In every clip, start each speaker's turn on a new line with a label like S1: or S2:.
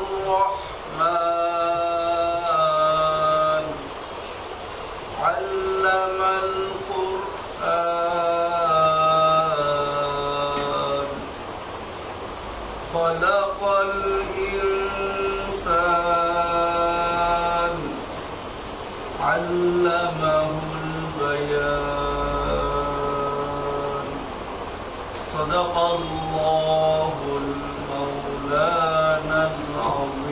S1: الرحمن علم القرآن خلق الإنسان علمه البيان صدق الله المولانا العظيم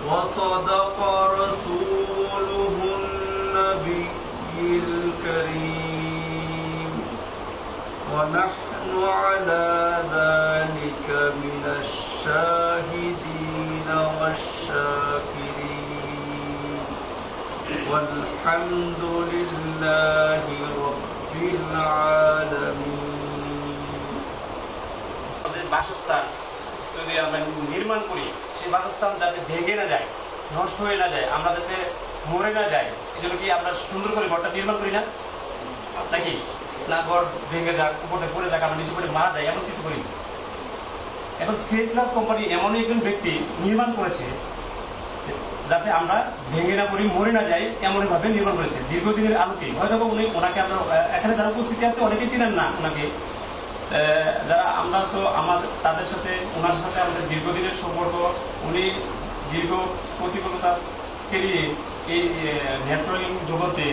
S1: وصدق رسوله النبي الكريم ونحن على ذلك من الشاهدين والشاكرين والحمد لله رب العالمين
S2: বাসস্থান যদি আমরা নির্মাণ করি সেই বাসস্থান যাতে ভেঙে না যায়, নষ্ট হয়ে না যায়, আমরা যাতে মরে না যায়, এই জন্য কি আমরা সুন্দর করে ঘরটা নির্মাণ করি না নাকি? না ঘর ভেঙে যাক, উপরে পড়ে যাক, আমরা নিচে পড়ে মারা যায়, এমন কিছু করি। এখন সেফলাভ কোম্পানি এমন একজন ব্যক্তি নির্মাণ করেছে যাতে আমরা ভেঙে না পড়ি, মরে না যাই, এমন ভাবে নির্মাণ করেছে দীর্ঘদিনের আলোকে। হয়তো ওনাকে আমরা এখানে যারা উপস্থিতি আছে অনেকেই চিনেন না ওনাকে, যারা আমরা তো তাদের সাথে ওনার সাথে আমাদের দীর্ঘদিনের সম্পর্ক। উনি দীর্ঘ প্রতিকূলতা পেরিয়ে এই নেটওয়ার্কিং জগতে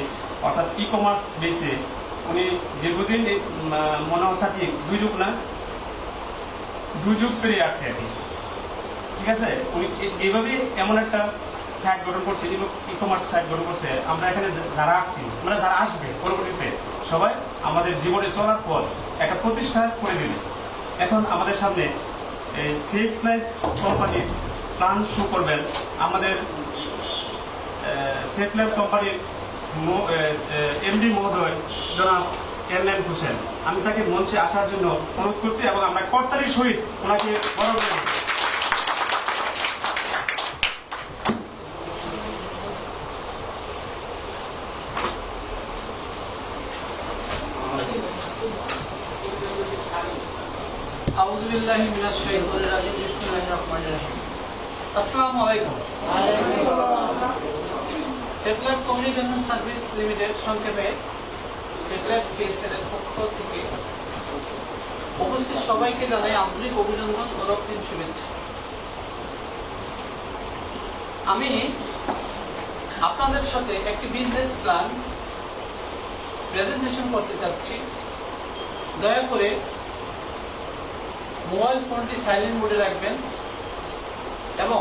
S2: অর্থাৎ ই কমার্স বেসে উনি দীর্ঘদিন মনে হচ্ছে কি দুই যুগ পেরিয়ে আসছে আর কি। ঠিক আছে, উনি এইভাবে এমন একটা সাইট গঠন করছে, ই কমার্স সাইট গঠন করছে। আমরা এখানে যারা আসছি, মানে যারা আসবে পরবর্তীতে সবাই আমাদের জীবনে চলার পর একটা প্রতিষ্ঠা করে দিবে। এখন আমাদের সামনে সেফ লাইফ কোম্পানির প্ল্যান শো করবেন আমাদের সেফ লাইফ কোম্পানির এমডি মহোদয় জনাব এম হোসেন। আমি তাকে মঞ্চে আসার জন্য অনুরোধ করছি এবং আমরা কর্তারির সহিত ওনাকে বড় করে
S3: আউযু বিল্লাহি মিনাশ শাইতানির রাজিম বিসমিল্লাহির রহমানির রহিম। আসসালামু আলাইকুম। সেফলাইফ কমিউনিকেশন সার্ভিস লিমিটেড সংক্ষেপে সেফলাইফ সিএসএল এর পক্ষ থেকে উপস্থিত সবাইকে জানাই আন্তরিক অভিনন্দন ও রক্তিম শুভেচ্ছা। আমি আপনাদের সাথে একটি বিজনেস প্ল্যান প্রেজেন্টেশন করতে চাচ্ছি। দয়া করে মোবাইল ফোনটি সাইলেন্ট মোডে রাখবেন এবং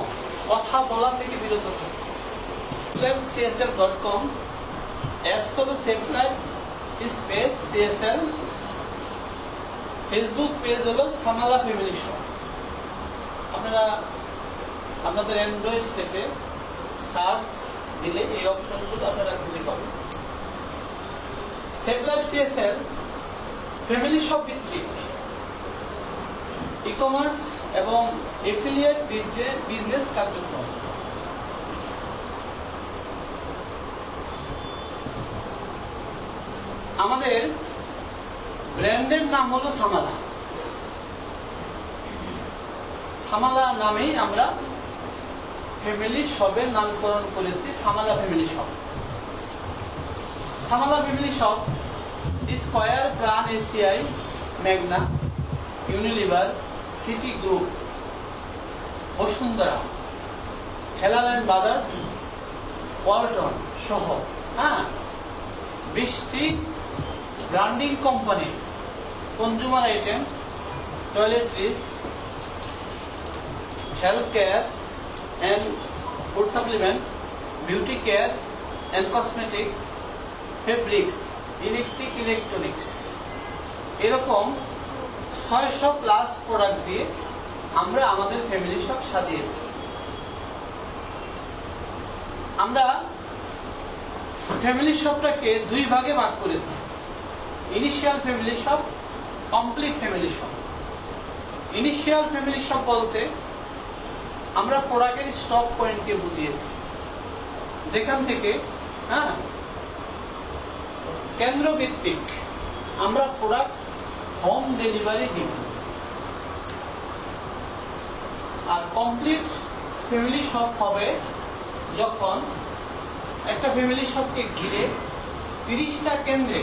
S3: কথা বলা থেকে বিরত থাকবেন। SafeLife.com অ্যাপস হলো SafeLife space CSL, Facebook page হলো সামালা ফ্যামিলি শপ। আপনারা আপনাদের অ্যান্ড্রয়েড সেটে সার্চ দিলে এই অপশনগুলো আপনারা খুঁজে পাবেন। SafeLife CSL ফ্যামিলি শপ ভিত্তিক ই কমার্স এবং এফিলিয়েট বিজনেস কার্যক্রম। আমাদের ব্র্যান্ডের নাম হলো সামালা। সামালা নামেই আমরা ফ্যামিলি শপের নামকরণ করেছি Samala family shop. Samala family shop Square, Pran, ACI, Magna, Unilever, City Group, Bashundhara, Helal and Brothers, Walton সহ 20টি branding company, consumer items, toiletries, health care and food supplement, beauty care and cosmetics, fabrics, electronics, এরকম 600+ প্রোডাক্ট দিয়ে আমরা আমাদের family shop সাজিয়েছি। আমরা family শপটাকে 2 ভাগে ভাগ করেছি, initial family shop, complete family shop. Initial family shop বলতে আমরা প্রোডাক্টের স্টক পয়েন্টকে বুঝিয়েছি, যেখান থেকে কেন্দ্র ভিত্তিক আমরা প্রোডাক্ট হোম ডেলিভারি দিব। আর কমপ্লিট ফ্যামিলি শপ হবে যখন একটা ফ্যামিলি শপকে ঘিরে 30টা কেন্দ্রে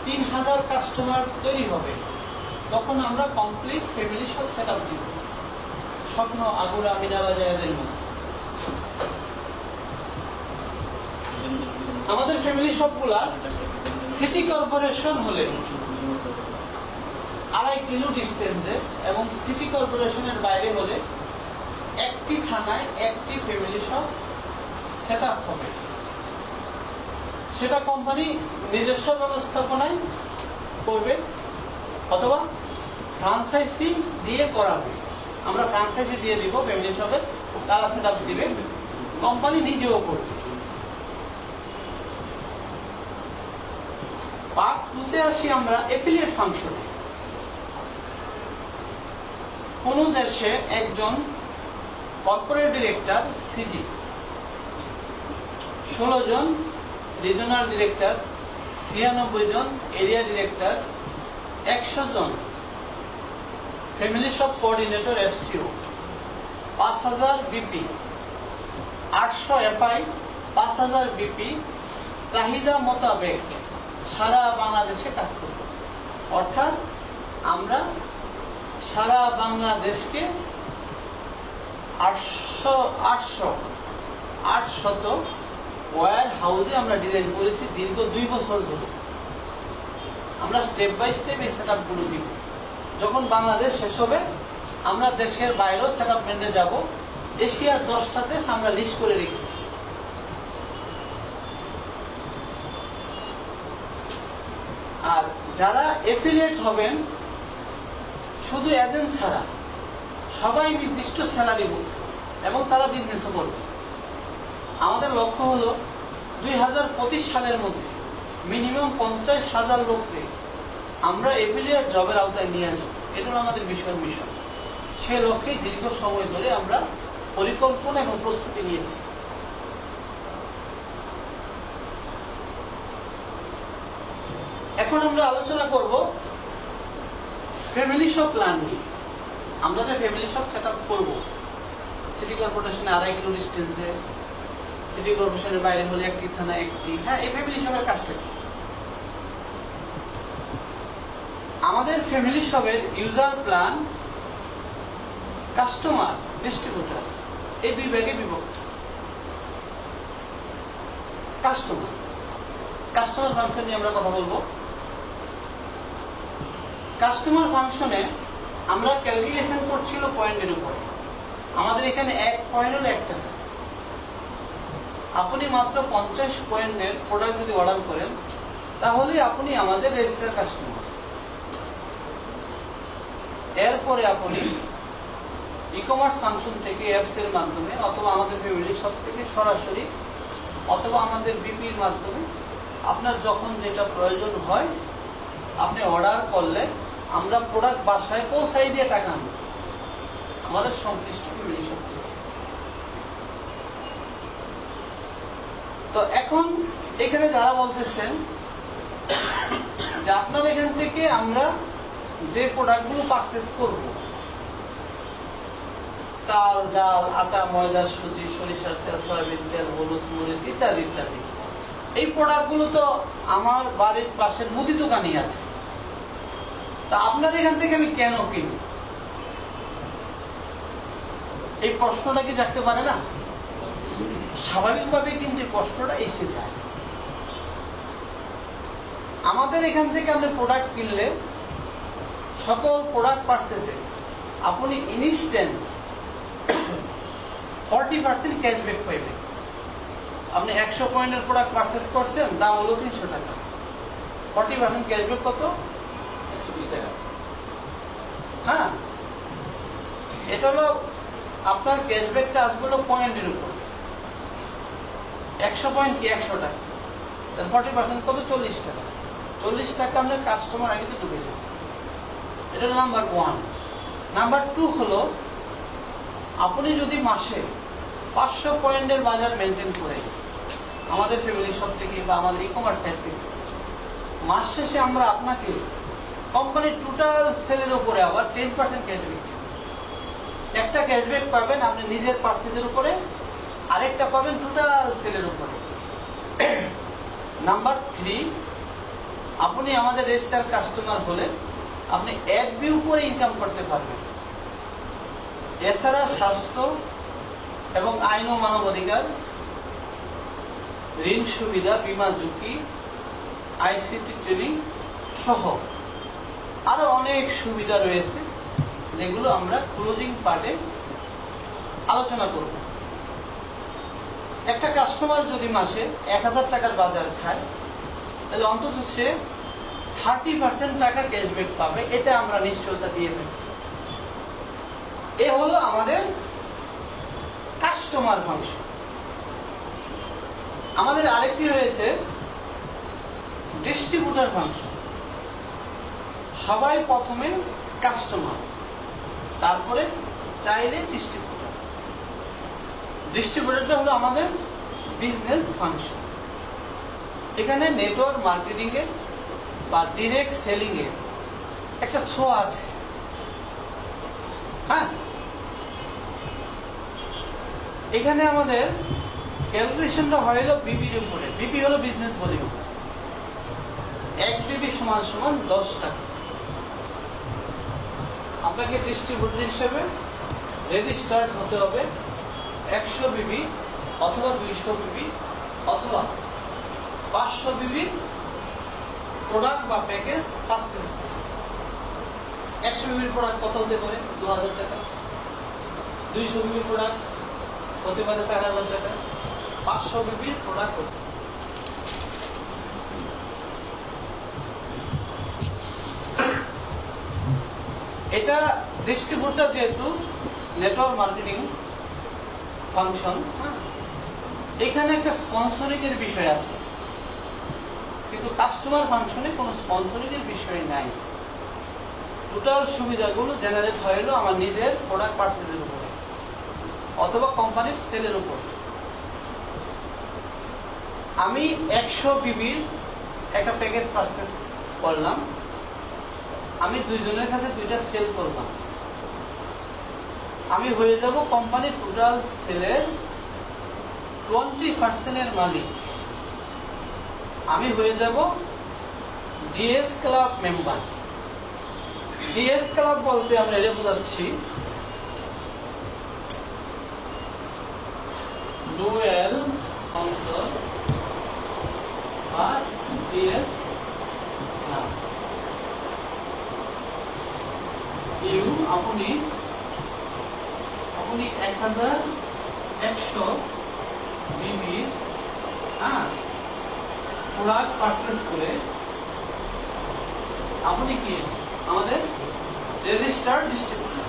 S3: 3000 কাস্টমার তৈরি হবে, তখন আমরা complete family shop set up দিব। স্বপ্ন আগুরা মিনারা জায়গাদের মতো আমাদের ফ্যামিলি শপগুলা সিটি কর্পোরেশন হলে 2.5 কিলো ডিস্টেন্সে এবং সিটি কর্পোরেশনের বাইরে হলে একটি থানায় একটি ফ্যামিলি শপ সেট আপ হবে। সেটা কোম্পানি নিজস্ব ব্যবস্থাপনায় করবে অথবা ফ্রাঞ্চাইজি দিয়ে করাবে। আমরা ফ্রাঞ্চাইজি দিয়ে দিব ফ্যামিলি শপের, তারা সেট আপ দিবে, কোম্পানি নিজেও করবে। পার্ট 2-তে আসি আমরা এফিলিয়েট ফাংশনে। কোন দেশে একজন কর্পোরেট ডিরেক্টর সিডি, 16 জন রিজনাল ডিরেক্টর, 96 জন এরিয়া ডিরেক্টর, 100 জন family shop coordinator এফসিও, 5000 BP, 800 FI, 5000 BP চাহিদা মোতাবেক সারা বাংলাদেশে কাজ করব। অর্থাৎ আমরা সারা বাংলাদেশকে 800 ওয়্যার হাউসে আমরা ডিজাইন করেছি দীর্ঘ 2 বছর ধরে। আমরা স্টেপ বাই স্টেপ এই সেট আপগুলো দিব। যখন বাংলাদেশ শেষ হবে আমরা দেশের বাইরেও সেট আপমেন্টে যাব। এশিয়ার 10টা দেশ আমরা লিস্ট করে রেখেছি। আর যারা এফিলিয়েট হবেন শুধু এজেন্ট ছাড়া সবাই নির্দিষ্ট স্যালারি ভুক্ত এবং তারা বিজনেসও করবে। আমাদের লক্ষ্য হলো 2025 সালের মধ্যে মিনিমাম 50,000 লোককে আমরা এফিলিয়েট জবের আওতায় নিয়ে আসবো। এটা আমাদের মিশন। সে লক্ষ্যে দীর্ঘ সময় ধরে আমরা পরিকল্পনা এবং প্রস্তুতি নিয়েছি। এখন আমরা আলোচনা করব ফ্যামিলি শপ প্ল্যান নিয়ে। আমরা যে ফ্যামিলি শপ সেট আপ করবো সিটি কর্পোরেশনে 2.5 কিলো ডিস্টেন্সে, সিটি কর্পোরেশনের বাইরে হলে একটি থানা একটি, হ্যাঁ, এই ফ্যামিলি শপের কাজটা কি? আমাদের ফ্যামিলি শপের ইউজার প্ল্যান, কাস্টমার, ডিস্ট্রিবিউটর এই 2 ভাগে বিভক্ত। কাস্টমার ফাংশন নিয়ে আমরা কথা বলবো। কাস্টমার ফাংশনে আমরা ক্যালকুলেশন করছিল পয়েন্টের উপরে। আমাদের এখানে 1 পয়েন্ট হলো 1 টাকা। আপনি মাত্র 50 পয়েন্টের প্রোডাক্ট যদি অর্ডার করেন তাহলে আপনি আমাদের রেজিস্টার কাস্টমার। এরপরে আপনি ই-কমার্স ফাংশন থেকে অ্যাপস এর মাধ্যমে অথবা আমাদের ফ্যামিলি শপ থেকে সরাসরি অথবা আমাদের বিপির মাধ্যমে আপনার যখন যেটা প্রয়োজন হয় আপনি অর্ডার করলে আমরা প্রোডাক্ট বাসায় পৌঁছাই দিয়ে টাকা আনব আমাদের সংশ্লিষ্ট ফ্যামিলি শপ থেকে। তো এখন এখানে যারা বলতেছেন যে আপনার এখান থেকে আমরা যে প্রোডাক্টগুলো পারচেস করব, চাল, ডাল, আটা, ময়দা, সুজি, সরিষার তেল, সয়াবিন তেল, হলুদ, মরিচ ইত্যাদি ইত্যাদি, এই প্রোডাক্টগুলো তো আমার বাড়ির পাশের মুদি দোকানই আছে। তা আপনাদের এখান থেকে আমি কেন কিনি? এই প্রশ্নটা কি জাগতে পারে না? স্বাভাবিকভাবে কিন্তু এই প্রশ্নটা এসে যায়। আমাদের এখান থেকে আপনি প্রোডাক্ট কিনলে সকল প্রোডাক্ট পারচেসে আপনি ইনস্ট্যান্ট 40% ক্যাশব্যাক পাইবেন। আপনি 100 পয়েন্টের প্রোডাক্ট পারচেস করছেন, দাম হলো 300 টাকা, 40% ক্যাশব্যাক কত? 120 টাকা। হ্যাঁ, এটা হলো আপনার ক্যাশব্যাকটা আসবে পয়েন্টের উপর। 100 পয়েন্ট কি 100 টাকা, 40% কত? 40 টাকা। 40 টাকা আপনার কাস্টমার আইডিতে ঢুকে যাবে। এটা হলো নাম্বার 1। নাম্বার 2 হলো আপনি যদি মাসে 500 পয়েন্টের বাজার মেনটেন করে আমাদের ফ্যামিলি শপ থেকে বা আমাদের ই-কমার্স সাইট থেকে মাস শেষে আমরা আপনাকে কোম্পানির টোটাল সেলের উপরে আবার 10% ক্যাশব্যাক। একটা ক্যাশব্যাক পাবেন আপনি নিজের পার্সেজের উপরে, আরেকটা পাবেন টোটাল সেলের উপরে। নাম্বার 3, আপনি আমাদের রেজিস্টার কাস্টমার হলে আপনি FB উপরে ইনকাম করতে পারবেন। এছাড়া স্বাস্থ্য এবং আইন ও মানবাধিকার, ঋণ সুবিধা, বীমা ঝুঁকি, ICT ট্রেনিং সহ আরো অনেক সুবিধা রয়েছে, যেগুলো আমরা ক্লোজিং পার্টে আলোচনা করব। একটা কাস্টমার যদি মাসে 1000 টাকার বাজার খায়, তাহলে অন্তত সে 30% টাকা ক্যাশব্যাক পাবে, এটা আমরা নিশ্চয়তা দিয়ে থাকি। এ হলো আমাদের কাস্টমার ফাংশন। আমাদের আরেকটি রয়েছে ডিস্ট্রিবিউটর ফাংশন। সবাই প্রথমে কাস্টমার, তারপরে চাইলে ডিস্ট্রিবিউটর। ডিস্ট্রিবিউটরটা হলো আমাদের বিজনেস ফাংশন। এখানে নেটওয়ার্ক মার্কেটিং এর বা ডিরেক্ট সেলিং এর একটা ছোঁয়া আছে। হ্যাঁ, এখানে আমাদের ক্যালকুলেশনটা হইল বিপির উপরে। বিপি হলো বিজনেস ভলিউম। 1 বিপি সমান সমান 10 টাকা। আপনাকে ডিস্ট্রিবিউটর হিসেবে রেজিস্টার্ড হতে হবে 100 বিপি অথবা 200 বিপি অথবা 500 বিপি প্রোডাক্ট বা প্যাকেজ পারচেজ। 100 বিপির প্রোডাক্ট কত হতে পারে? 2000 টাকা। 200 বিপির প্রোডাক্ট হতে পারে 4000 টাকা। 500 বিপির প্রোডাক্ট হতে পারে। এটা ডিস্ট্রিবিউটর যেহেতু নেটওয়ার্ক মার্কেটিং ফাংশন, এখানে একটা স্পন্সরিং এর বিষয় আছে, কিন্তু কাস্টমার ফাংশনে কোনো স্পন্সরিং এর বিষয় নাই। টোটাল সুবিধাগুলো জেনারেট হইল আমার নিজের প্রোডাক্ট পারচেজের উপরে অথবা কোম্পানির সেলের উপর। আমি 100 বিবির একটা প্যাকেজ পারচেজ করলাম, আমি দুইজনের কাছে দুইটা সেল করলাম, আমি হয়ে যাব কোম্পানির টোটাল সেলের 20% এর মালিক। আমি হয়ে যাব DS club member. DS club বলতে আমরা এটা বোঝাচ্ছি ডুয়েল কাউন্সিল বা ডিএস ক্লাব। আপনি 1100 বিবি প্রোডাক্ট পারচেজ করে আপনি কি আমাদের রেজিস্টার্ড ডিস্ট্রিবিউটর।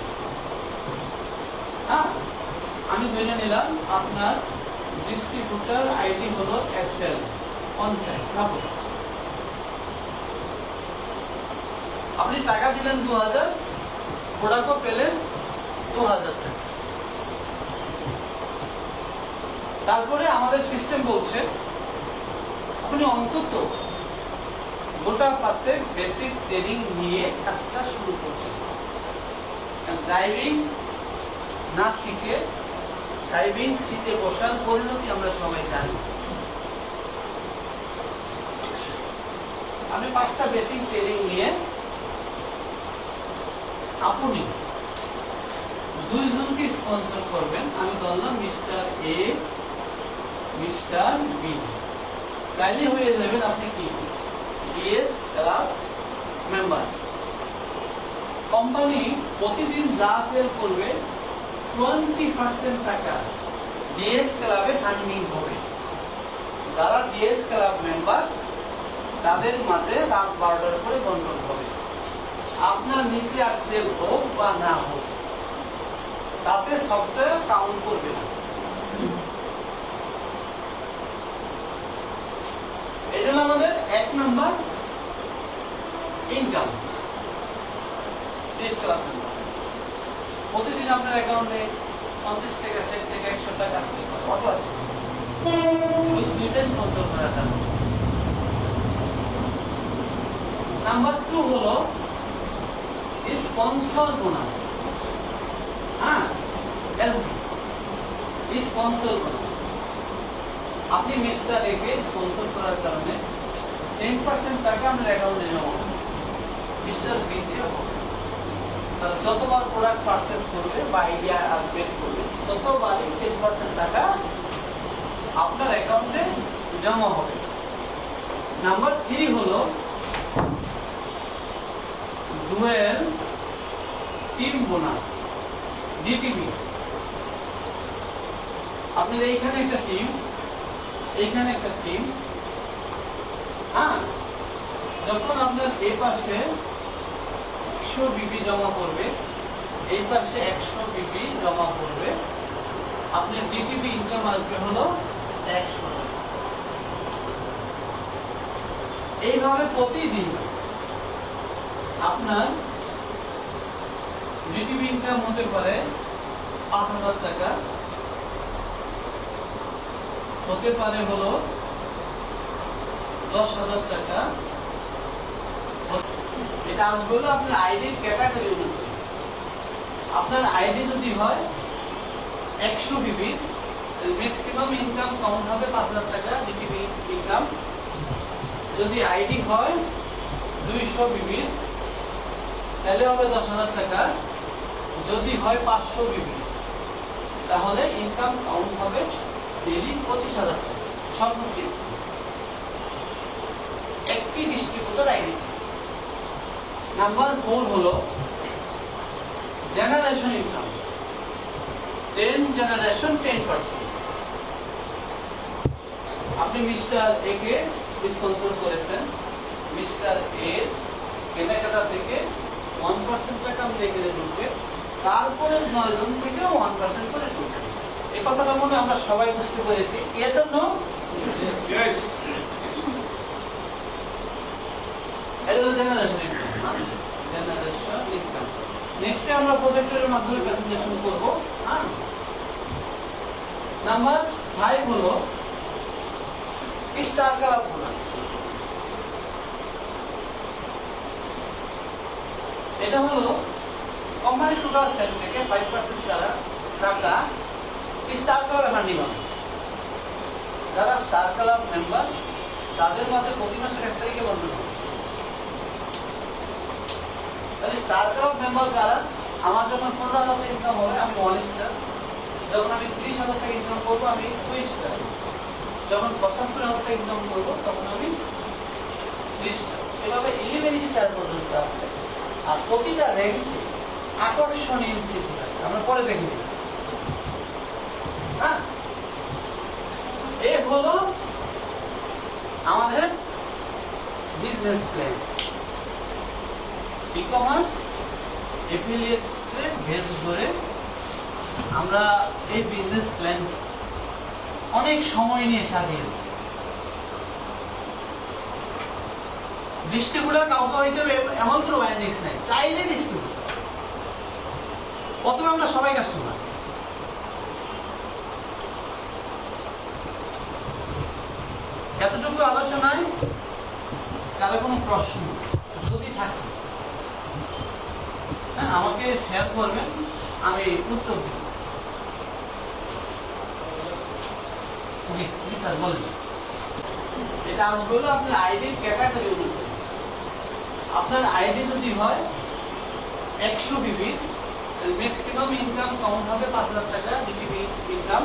S3: আমি ধরে নিলাম আপনার ডিস্ট্রিবিউটর আইডি হলো SL 50। সাপোজ আপনি টাকা দিলেন 2000, প্রোডাক্টও পেলেন 2000 টাকা। তারপরে আমাদের সিস্টেম বলছে আপনি অন্তত গোটা পাশে বেসিক ট্রেনিং নিয়ে কাজটা শুরু করছেন। ড্রাইভিং না শিখে ড্রাইভিং সিটে বসার পরিণতি আমরা সবাই জানি। আপনি 5টা বেসিক ট্রেনিং নিয়ে আপনি 2 জনকে স্পন্সর করবেন। আমি বললাম মিস্টার এ, মিস্টার বি, তাইলে হয়ে যাবেন আপনি কি ডিএস ক্লাব মেম্বার। কোম্পানি প্রতিদিন যা সেল করবে 20% টাকা ডিএস ক্লাবে ফান্ডিং হবে। যারা ডিএস ক্লাব মেম্বার তাদের মাঝে রাত 12টার পরে বন্টন হবে। আপনার নিচে আর সেল হোক বা না হোক তাতে সফটওয়্যার কাউন্ট করবে না। এই জন্য আমাদের 1 নম্বর ইনকাম। প্রতিদিন আপনার অ্যাকাউন্টে 50 থেকে 60 থেকে 100 টাকা আসলে কত আছে? শুধু 2টা স্পন্সর করা যাবে। নাম্বার 2 হলো স্পন্সর বোনাস। হ্যাঁ, এসবি স্পন্সর বোনাস। আপনি মেসটা রেখে স্পন্সর করার কারণে 10% টাকা আপনার অ্যাকাউন্টে জমা হবে। মিস্টার বিতে তারা যতবার প্রোডাক্ট পারচেস করবে বা আইডিয়া আপডেট করবে ততবারই 10% টাকা আপনার অ্যাকাউন্টে জমা হবে। নাম্বার 3 হলো ডুয়েল টিম বোনাস, ডিটিবি। আপনার এইখানে একটা টিম, এইখানে একটা টিম। হ্যাঁ, যখন আপনার এই পাশে 100 বিপি জমা করবে, এই পাশে 100 বিপি জমা করবে, আপনার ডিটিবি ইনকাম আসবে হলো 100 টাকা। এইভাবে প্রতিদিন আপনার ডিটিবি ইনকাম হতে পারে 5000 টাকা, হতে পারে হলো 10,000 টাকা। এটা আসবে হলো আপনার আইডির ক্যাটাগরি অনুযায়ী। আপনার আইডি যদি হয় 100 বিবি, ম্যাক্সিমাম ইনকাম কাউন্ট হবে 5000 টাকা ডিটিবি ইনকাম। যদি আইডি হয় 200 বিবি তাহলে হবে 10,000 টাকা। যদি হয় 500 বিবি তাহলে ইনকাম কাউন্ট হবে ডেইলি 25,000 টাকা সর্বোচ্চ একটি ডিস্ট্রিবিউটর আইডি। নাম্বার 4 হলো জেনারেশন ইনকাম, 10 জেনারেশন 10%। আপনি মিস্টার এ কে স্পন্সর করেছেন, মিস্টার এ কেনাকাটা থেকে 1% টাকা আপনি এখানে ঢুকবে, তারপরে 9 জন থেকে 1% করে ঢুকবে। এই কথাটা মনে আমরা সবাই বুঝতে পেরেছি। Yes or no?
S1: Yes.
S3: এটা হলো জেনারেশন ইনকাম। জেনারেশন ইনকাম নেক্সটে আমরা প্রজেক্টরের মাধ্যমে প্রেজেন্টেশন করব। হ্যাঁ, নাম্বার 5 হলো স্টার কালার বোনাস। এটা হলো কোম্পানি টোটাল সেল থেকে 5% টাকা স্টার কালার মেম্বার নিবেন। যারা স্টার কালার মেম্বার তাদের মাঝে প্রতি মাসের 1 তারিখে বন্টন হবে। তাহলে স্টার কালার মেম্বার যারা, আমার যখন 15,000 টাকা ইনকাম হবে আমি 1 স্টার, যখন আমি 30,000 টাকা ইনকাম করবো আমি 2 স্টার, যখন 75,000 টাকা ইনকাম করবো তখন আমি 3 স্টার। এভাবে 11 স্টার পর্যন্ত আছে। আর প্রতিটা র্যাঙ্কে আকর্ষণীয় ইনসেন্টিভ আছে, আমরা পরে দেখে নিই। হ্যাঁ, এই হলো আমাদের বিজনেস প্ল্যান। ই-কমার্স এফিলিয়েটে বেস করে আমরা এই বিজনেস প্ল্যান অনেক সময় নিয়ে সাজিয়েছি। ডিস্ট্রিবিউটর কাউকে হইতে হবে এমন কোনো বাইন্ডিংস নাই, চাইলে ডিস্ট্রিবিউটর। প্রথমে আমরা সবাই কাস্টমার। এতটুকু আলোচনায় কারো কোনো প্রশ্ন যদি থাকে আমাকে শেয়ার করবেন, আমি উত্তর দিব। জি স্যার বলুন। এটা আসবে হলো আপনার আইডির ক্যাটাগরি অনুযায়ী। আপনার আইডি যদি হয় 100 বিবি, ম্যাক্সিমাম ইনকাম কাউন্ট হবে 5,000 টাকা ডিটিবি ইনকাম।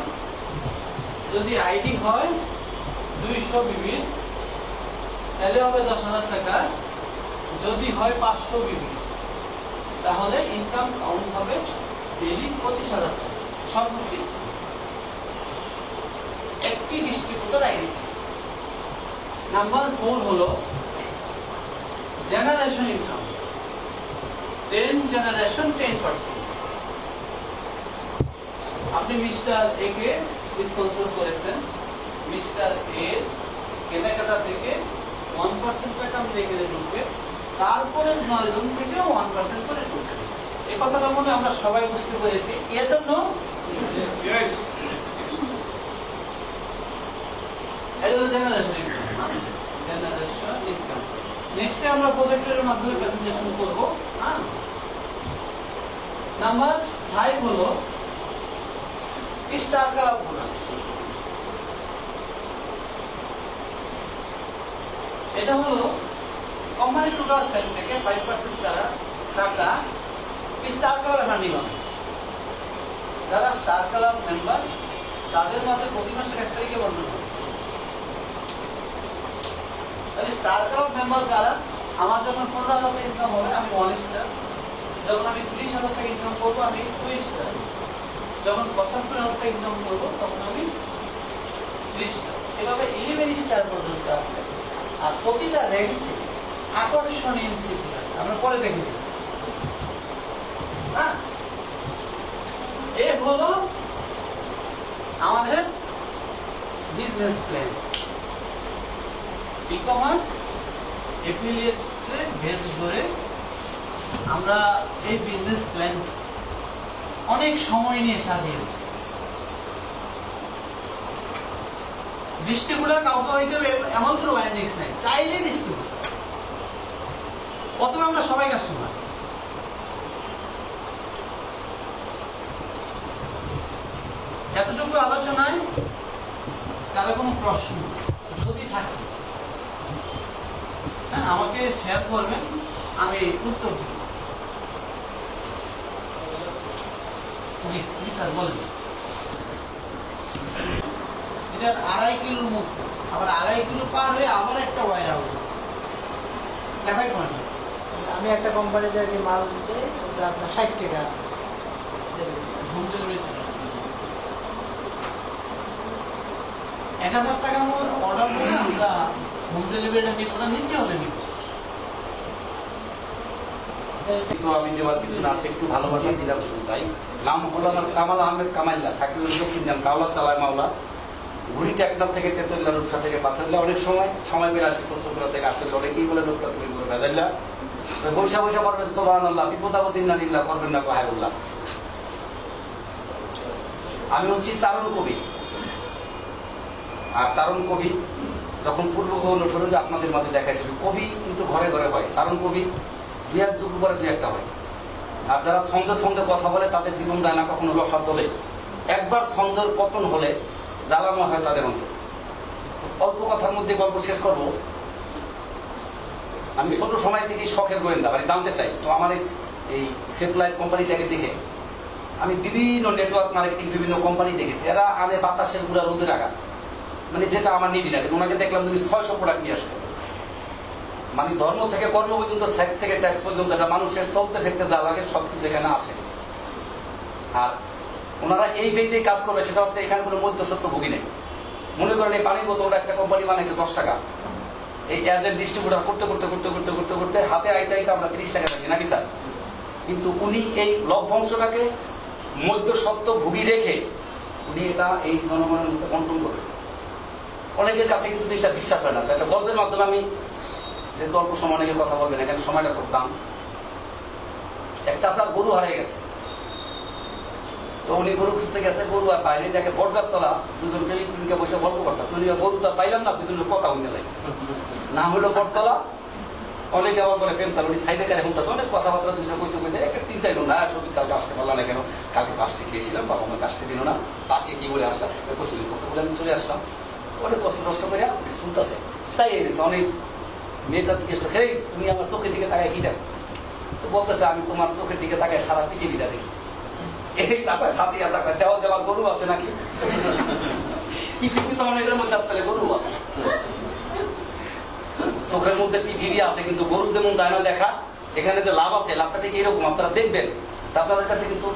S3: যদি আইডি হয় 200 বিবি তাহলে হবে 10,000 টাকা। যদি হয় 500 বিবি তাহলে ইনকাম কাউন্ট হবে ডেইলি 25,000 টাকা সর্বোচ্চ একটি ডিস্ট্রিবিউটর আইডি। নাম্বার 4 হলো জেনারেশন ইনকাম, 10 জেনারেশন 10%। আপনি মিস্টার এ কে স্পন্সর করেছেন, মিস্টার এ কেনাকাটা থেকে 1% টাকা আপনি এখানে ঢুকবে, তারপরে 9 জন থেকে 1% করে ঢুকবে। এই কথাটা মনে আমরা সবাই বুঝতে পেরেছি। Yes or no?
S1: Yes.
S3: এটা হলো জেনারেশন ইনকাম। জেনারেশন ইনকাম নেক্সটে আমরা প্রজেক্টরের মাধ্যমে প্রেজেন্টেশন করব। নাম্বার 5 হলো স্টার কালার বোনাস। এটা হলো কোম্পানি টোটাল সেল থেকে 5% দ্বারা টাকা স্টার কালার ফান্ডিং হবে। যারা স্টার কালার মেম্বার তাদের মাঝে প্রতি মাসের 1 তারিখে বন্টন হবে। তাহলে স্টার কালার মেম্বার দ্বারা আমার যখন 15,000 টাকা ইনকাম হবে আমি 1 স্টার, যখন আমি 30,000 টাকা ইনকাম করবো আমি 2 স্টার, যখন 75,000 টাকা ইনকাম করবো তখন আমি 3 স্টার। এভাবে 11 স্টার পর্যন্ত আছে। আর প্রতিটা র্যাঙ্কে আকর্ষণীয় ইনসেন্টিভ আছে, আমরা পরে দেখে নিই। হ্যাঁ, এ হলো আমাদের বিজনেস প্ল্যান। ই-কমার্স এফিলিয়েটে বেস করে আমরা এই বিজনেস প্ল্যান অনেক সময় নিয়ে সাজিয়েছি। ডিস্ট্রিবিউটর কাউকে হইতে হবে এমন কোনো বাইন্ডিংস নাই, চাইলে ডিস্ট্রিবিউটর। প্রথমে আমরা সবাই কাস্টমার। এতটুকু আলোচনায় কারো কোনো প্রশ্ন যদি থাকে আমাকে শেয়ার করবেন, আমি উত্তর দিব। জি স্যার বলেন। এটার 2.5 কিলোর মধ্যে, আবার 2.5 কিলো পার হয়ে আবার একটা ওয়ার হাউস দেখাই পয়েন্ট।
S4: আমি একটা কোম্পানিতে আর কি মাল দিতে ওটা আপনার 60 টাকা
S3: হোম ডেলিভারি ছিল। 1,000 টাকা আমার অর্ডার করে আমরা হোম ডেলিভারিটা নিয়ে ওটা নিচে হতে নিচ্ছি।
S5: তো আমি দেওয়ার কিছু না আছে, একটু ভালোবাসা দিলাম শুধু তাই। নাম হলো আমার কামাল আহমেদ কামাইল্লা, থাকলে দক্ষিণ নাম কাওলা চালায় মাওলা, ঘুরি টেকনাফ থেকে তেতুল্লা রূপসা থেকে পাথরলা। অনেক সময় বের আসে প্রস্তুতরা থেকে আসলে অনেকেই বলে লোকটা তুমি করে রাজাল্লা বৈশা বৈশা করবেন সোহান আল্লাহ, বিপদাবদিন না নিল্লা করবেন না বাহারুল্লাহ। আমি হচ্ছি চারণ কবি। আর চারণ কবি যখন পূর্ব গৌণ আপনাদের মাঝে দেখা যাবে, কবি কিন্তু ঘরে ঘরে হয়। চারণ কবি 2-1 যুগ পরে 2-1টা হয়। আর যারা ছন্দের সঙ্গে কথা বলে তাদের জীবন যায় না কখনো রসাদ তোলে। একবার ছন্দের পতন হলে জ্বালানো হয় তাদের অন্তর। অল্প কথার মধ্যে গল্প শেষ করব। আমি ছোট সময় থেকে শখের গোয়েন্দা মানে জানতে চাই। তো আমার এই সেফ লাইফ কোম্পানিটাকে দেখে আমি বিভিন্ন নেটওয়ার্ক মার্কেটিং বিভিন্ন কোম্পানি দেখেছি। এরা আনে বাতাসের গুঁড়া রোদের আগা, মানে যেটা আমার নিডি না। ওনাকে দেখলাম তুমি 600 প্রোডাক্ট নিয়ে আসতে, মানে ধর্ম থেকে কর্ম পর্যন্ত, সেক্স থেকে ট্যাক্স পর্যন্ত, এটা মানুষের চলতে ফেরতে যা লাগে সবকিছু এখানে আছে। আর ওনারা এই বেজে কাজ করবে সেটা হচ্ছে এখানে কোনো মধ্যসত্ত্ব ভোগী নেই। মনে করেন এই পানির বোতলটা একটা কোম্পানি বানাইছে 10 টাকা, এই অ্যাজ এ ডিস্ট্রিবিউটর করতে করতে করতে করতে করতে করতে হাতে আইতে আইতে আমরা 30 টাকা পাচ্ছি নাকি স্যার? কিন্তু উনি এই লভ্যাংশটাকে মধ্যসত্ত্ব ভোগী রেখে উনি এটা এই জনগণের মধ্যে বন্টন করবে। অনেকের কাছে কিন্তু জিনিসটা বিশ্বাস হয় না। একটা গল্পের মাধ্যমে আমি যেহেতু অল্প সময় অনেকে কথা বলবেন, এখানে সময়টা খুব দাম। এক চাচার গরু হারিয়ে গেছে, তো উনি গরু খুঁজতে গেছে, গরু আর পায়নি। দেখে বট গাছতলা দুজন প্রেমিককে বসে গল্প করতাম। তুমি গরু তো পাইলাম না, দুজনের কথা হইতে লাগে। নাম হলো বটতলা। অনেকে আবার বলে প্রেমতলা। উনি সাইডে কারে শুনতেছে অনেক কথাবার্তা দুজনে কইতে কইতে একটা টিন চাইলো না, সবই কালকে আসতে পারলাম না কেন, কালকে আসতে চেয়েছিলাম, বাবা আমাকে আসতে দিল না, আজকে কি বলে আসলাম, কইছিল কথা বলে আমি চলে আসলাম। অনেক কষ্ট করে শুনতেছে, চাই অনেক মেয়েটা জিজ্ঞেস করছে, এই তুমি আমার চোখের দিকে তাকায় কি দেখো? তো বলতেছে আমি তোমার চোখের দিকে তাকায় সারা পৃথিবীটা দেখি। এই তাকায় ছাতি আর তাকায় দেওয়া দেওয়ার গরু আছে নাকি? পৃথিবী তো অনেকের মধ্যে আসলে গরু আছে, চোখের মধ্যে পৃথিবী আছে, কিন্তু গরু যেমন যায় না দেখা। এখানে যে লাভ আছে, লাভটা ঠিক এরকম আপনারা দেখবেন। তা আপনাদের কাছে কিন্তু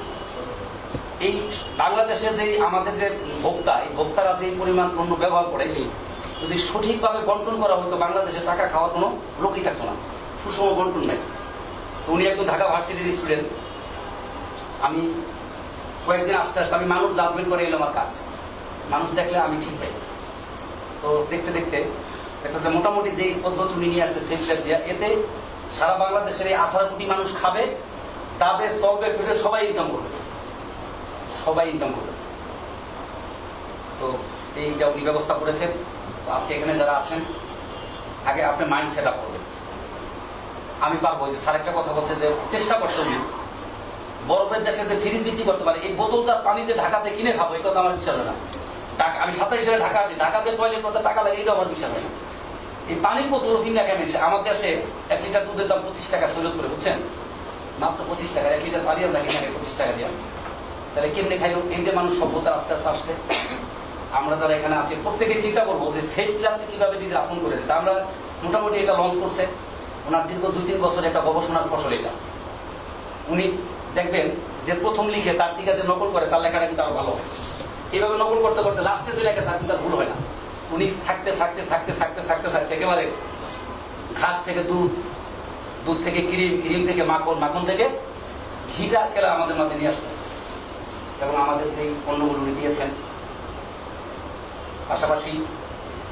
S5: এই বাংলাদেশের যে আমাদের যে ভোক্তা, এই ভোক্তারা যে পরিমাণ পণ্য ব্যবহার করে, যদি সঠিকভাবে বন্টন করা হতো বাংলাদেশে টাকা খাওয়ার কোনো লোকই থাকতো না। সুষম বন্টন নাই। তো উনি একজন ঢাকা ভার্সিটির স্টুডেন্ট। আমি কয়েকদিন আস্তে আস্তে আমি মানুষ জাজমেন্ট করে এলো আমার কাজ। মানুষ দেখলে আমি ঠিক পাই। তো দেখতে দেখতে একটা যে মোটামুটি যে পদ্ধতি উনি নিয়ে আসছে সেফ দিয়া, এতে সারা বাংলাদেশের এই 18 কোটি মানুষ খাবে, তাদের চলবে ফিরে, সবাই ইনকাম করবে, সবাই ইনকাম করবে। তো এইটা উনি ব্যবস্থা করেছেন। তো আজকে এখানে যারা আছেন, আগে আপনি মাইন্ড সেট আপ করবেন। আমি পারবো যে স্যার একটা কথা বলছে যে চেষ্টা করতে উনি বরফের দেশে যে ফ্রিজ বিক্রি করতে পারে, এই বোতলটার পানি যে ঢাকাতে কিনে খাবো এই কথা আমার বিশ্বাস হয় না। আমি 27 সালে ঢাকা আছি, ঢাকাতে টয়লেট করতে টাকা লাগে এটা আমার বিশ্বাস হয় না। এই পানির বোতল কিনা কেমন? আমার দেশে 1 লিটার দুধের দাম 25 টাকা সৈরত করে, বুঝছেন? মাত্র 25 টাকা 1 লিটার পানি আমরা কিনে 25 টাকা দিয়ে। তাহলে কেমনি খাইল? এই যে মানুষ সভ্যতা আস্তে আস্তে আসছে, আমরা যারা এখানে আছি প্রত্যেকে চিন্তা করবো যে সেফ প্ল্যানকে কিভাবে নিজে আপন করেছে। তা আমরা মোটামুটি এটা লঞ্চ করছে, ওনার দীর্ঘ 2-3 বছর একটা গবেষণার ফসল এটা। উনি দেখবেন যে প্রথম লিখে তার থেকে যে নকল করে তার লেখাটা কিন্তু আরো ভালো হয়। এইভাবে নকল করতে করতে লাস্টে যে লেখা তার কিন্তু আর ভুল হয় না। উনি থাকতে থাকতে থাকতে থাকতে থাকতে থাকতে একেবারে ঘাস থেকে দুধ, দুধ থেকে ক্রিম, ক্রিম থেকে মাখন, মাখন থেকে ঘিটা কেলা আমাদের মাঝে নিয়ে আসছেন এবং আমাদের সেই পণ্যগুলো উনি দিয়েছেন। পাশাপাশি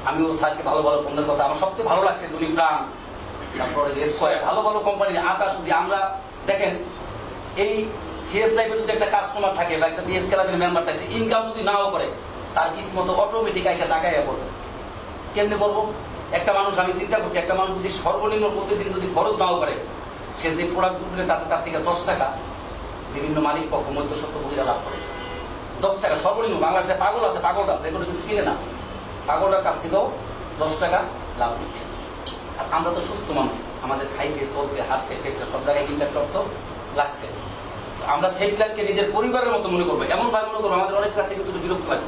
S5: আমিও স্যারকে ভালো ভালো পণ্যের কথা, আমার সবচেয়ে ভালো লাগছে উনি প্রাণ, তারপরে ভালো ভালো কোম্পানির আটা সুজি। আমরা দেখেন এই সিএস লাইফে যদি একটা কাস্টমার থাকে বা একটা ডিএস ক্লাবের মেম্বার থাকে, ইনকাম যদি নাও করে তার কিসমত অটোমেটিক এসে টাকায় পড়বে। কেমনি বলবো? একটা মানুষ, আমি চিন্তা করছি, একটা মানুষ যদি সর্বনিম্ন প্রতিদিন যদি খরচ নাও করে, সে যে প্রোডাক্ট বিক্রি তাতে তার থেকে 10 টাকা বিভিন্ন মালিক পক্ষ মধ্যস্বত্বভোগীরা লাভ করে। 10 টাকা সর্বনিম্ন। বাংলাদেশে পাগল আছে, পাগল আছে, এগুলো কিছু কিনে না, পাগলটার কাছ থেকেও 10 টাকা লাভ দিচ্ছে। আর আমরা তো সুস্থ মানুষ, আমাদের খাইতে চলতে হাঁটতে ফেটতে সব জায়গায় কিন্তু একটা অর্থ লাগছে। আমরা সেই প্ল্যানকে নিজের পরিবারের মতো মনে করবো, এমন ভাবে মনে করবো। আমাদের অনেক কাছে কিন্তু বিরক্ত লাগে,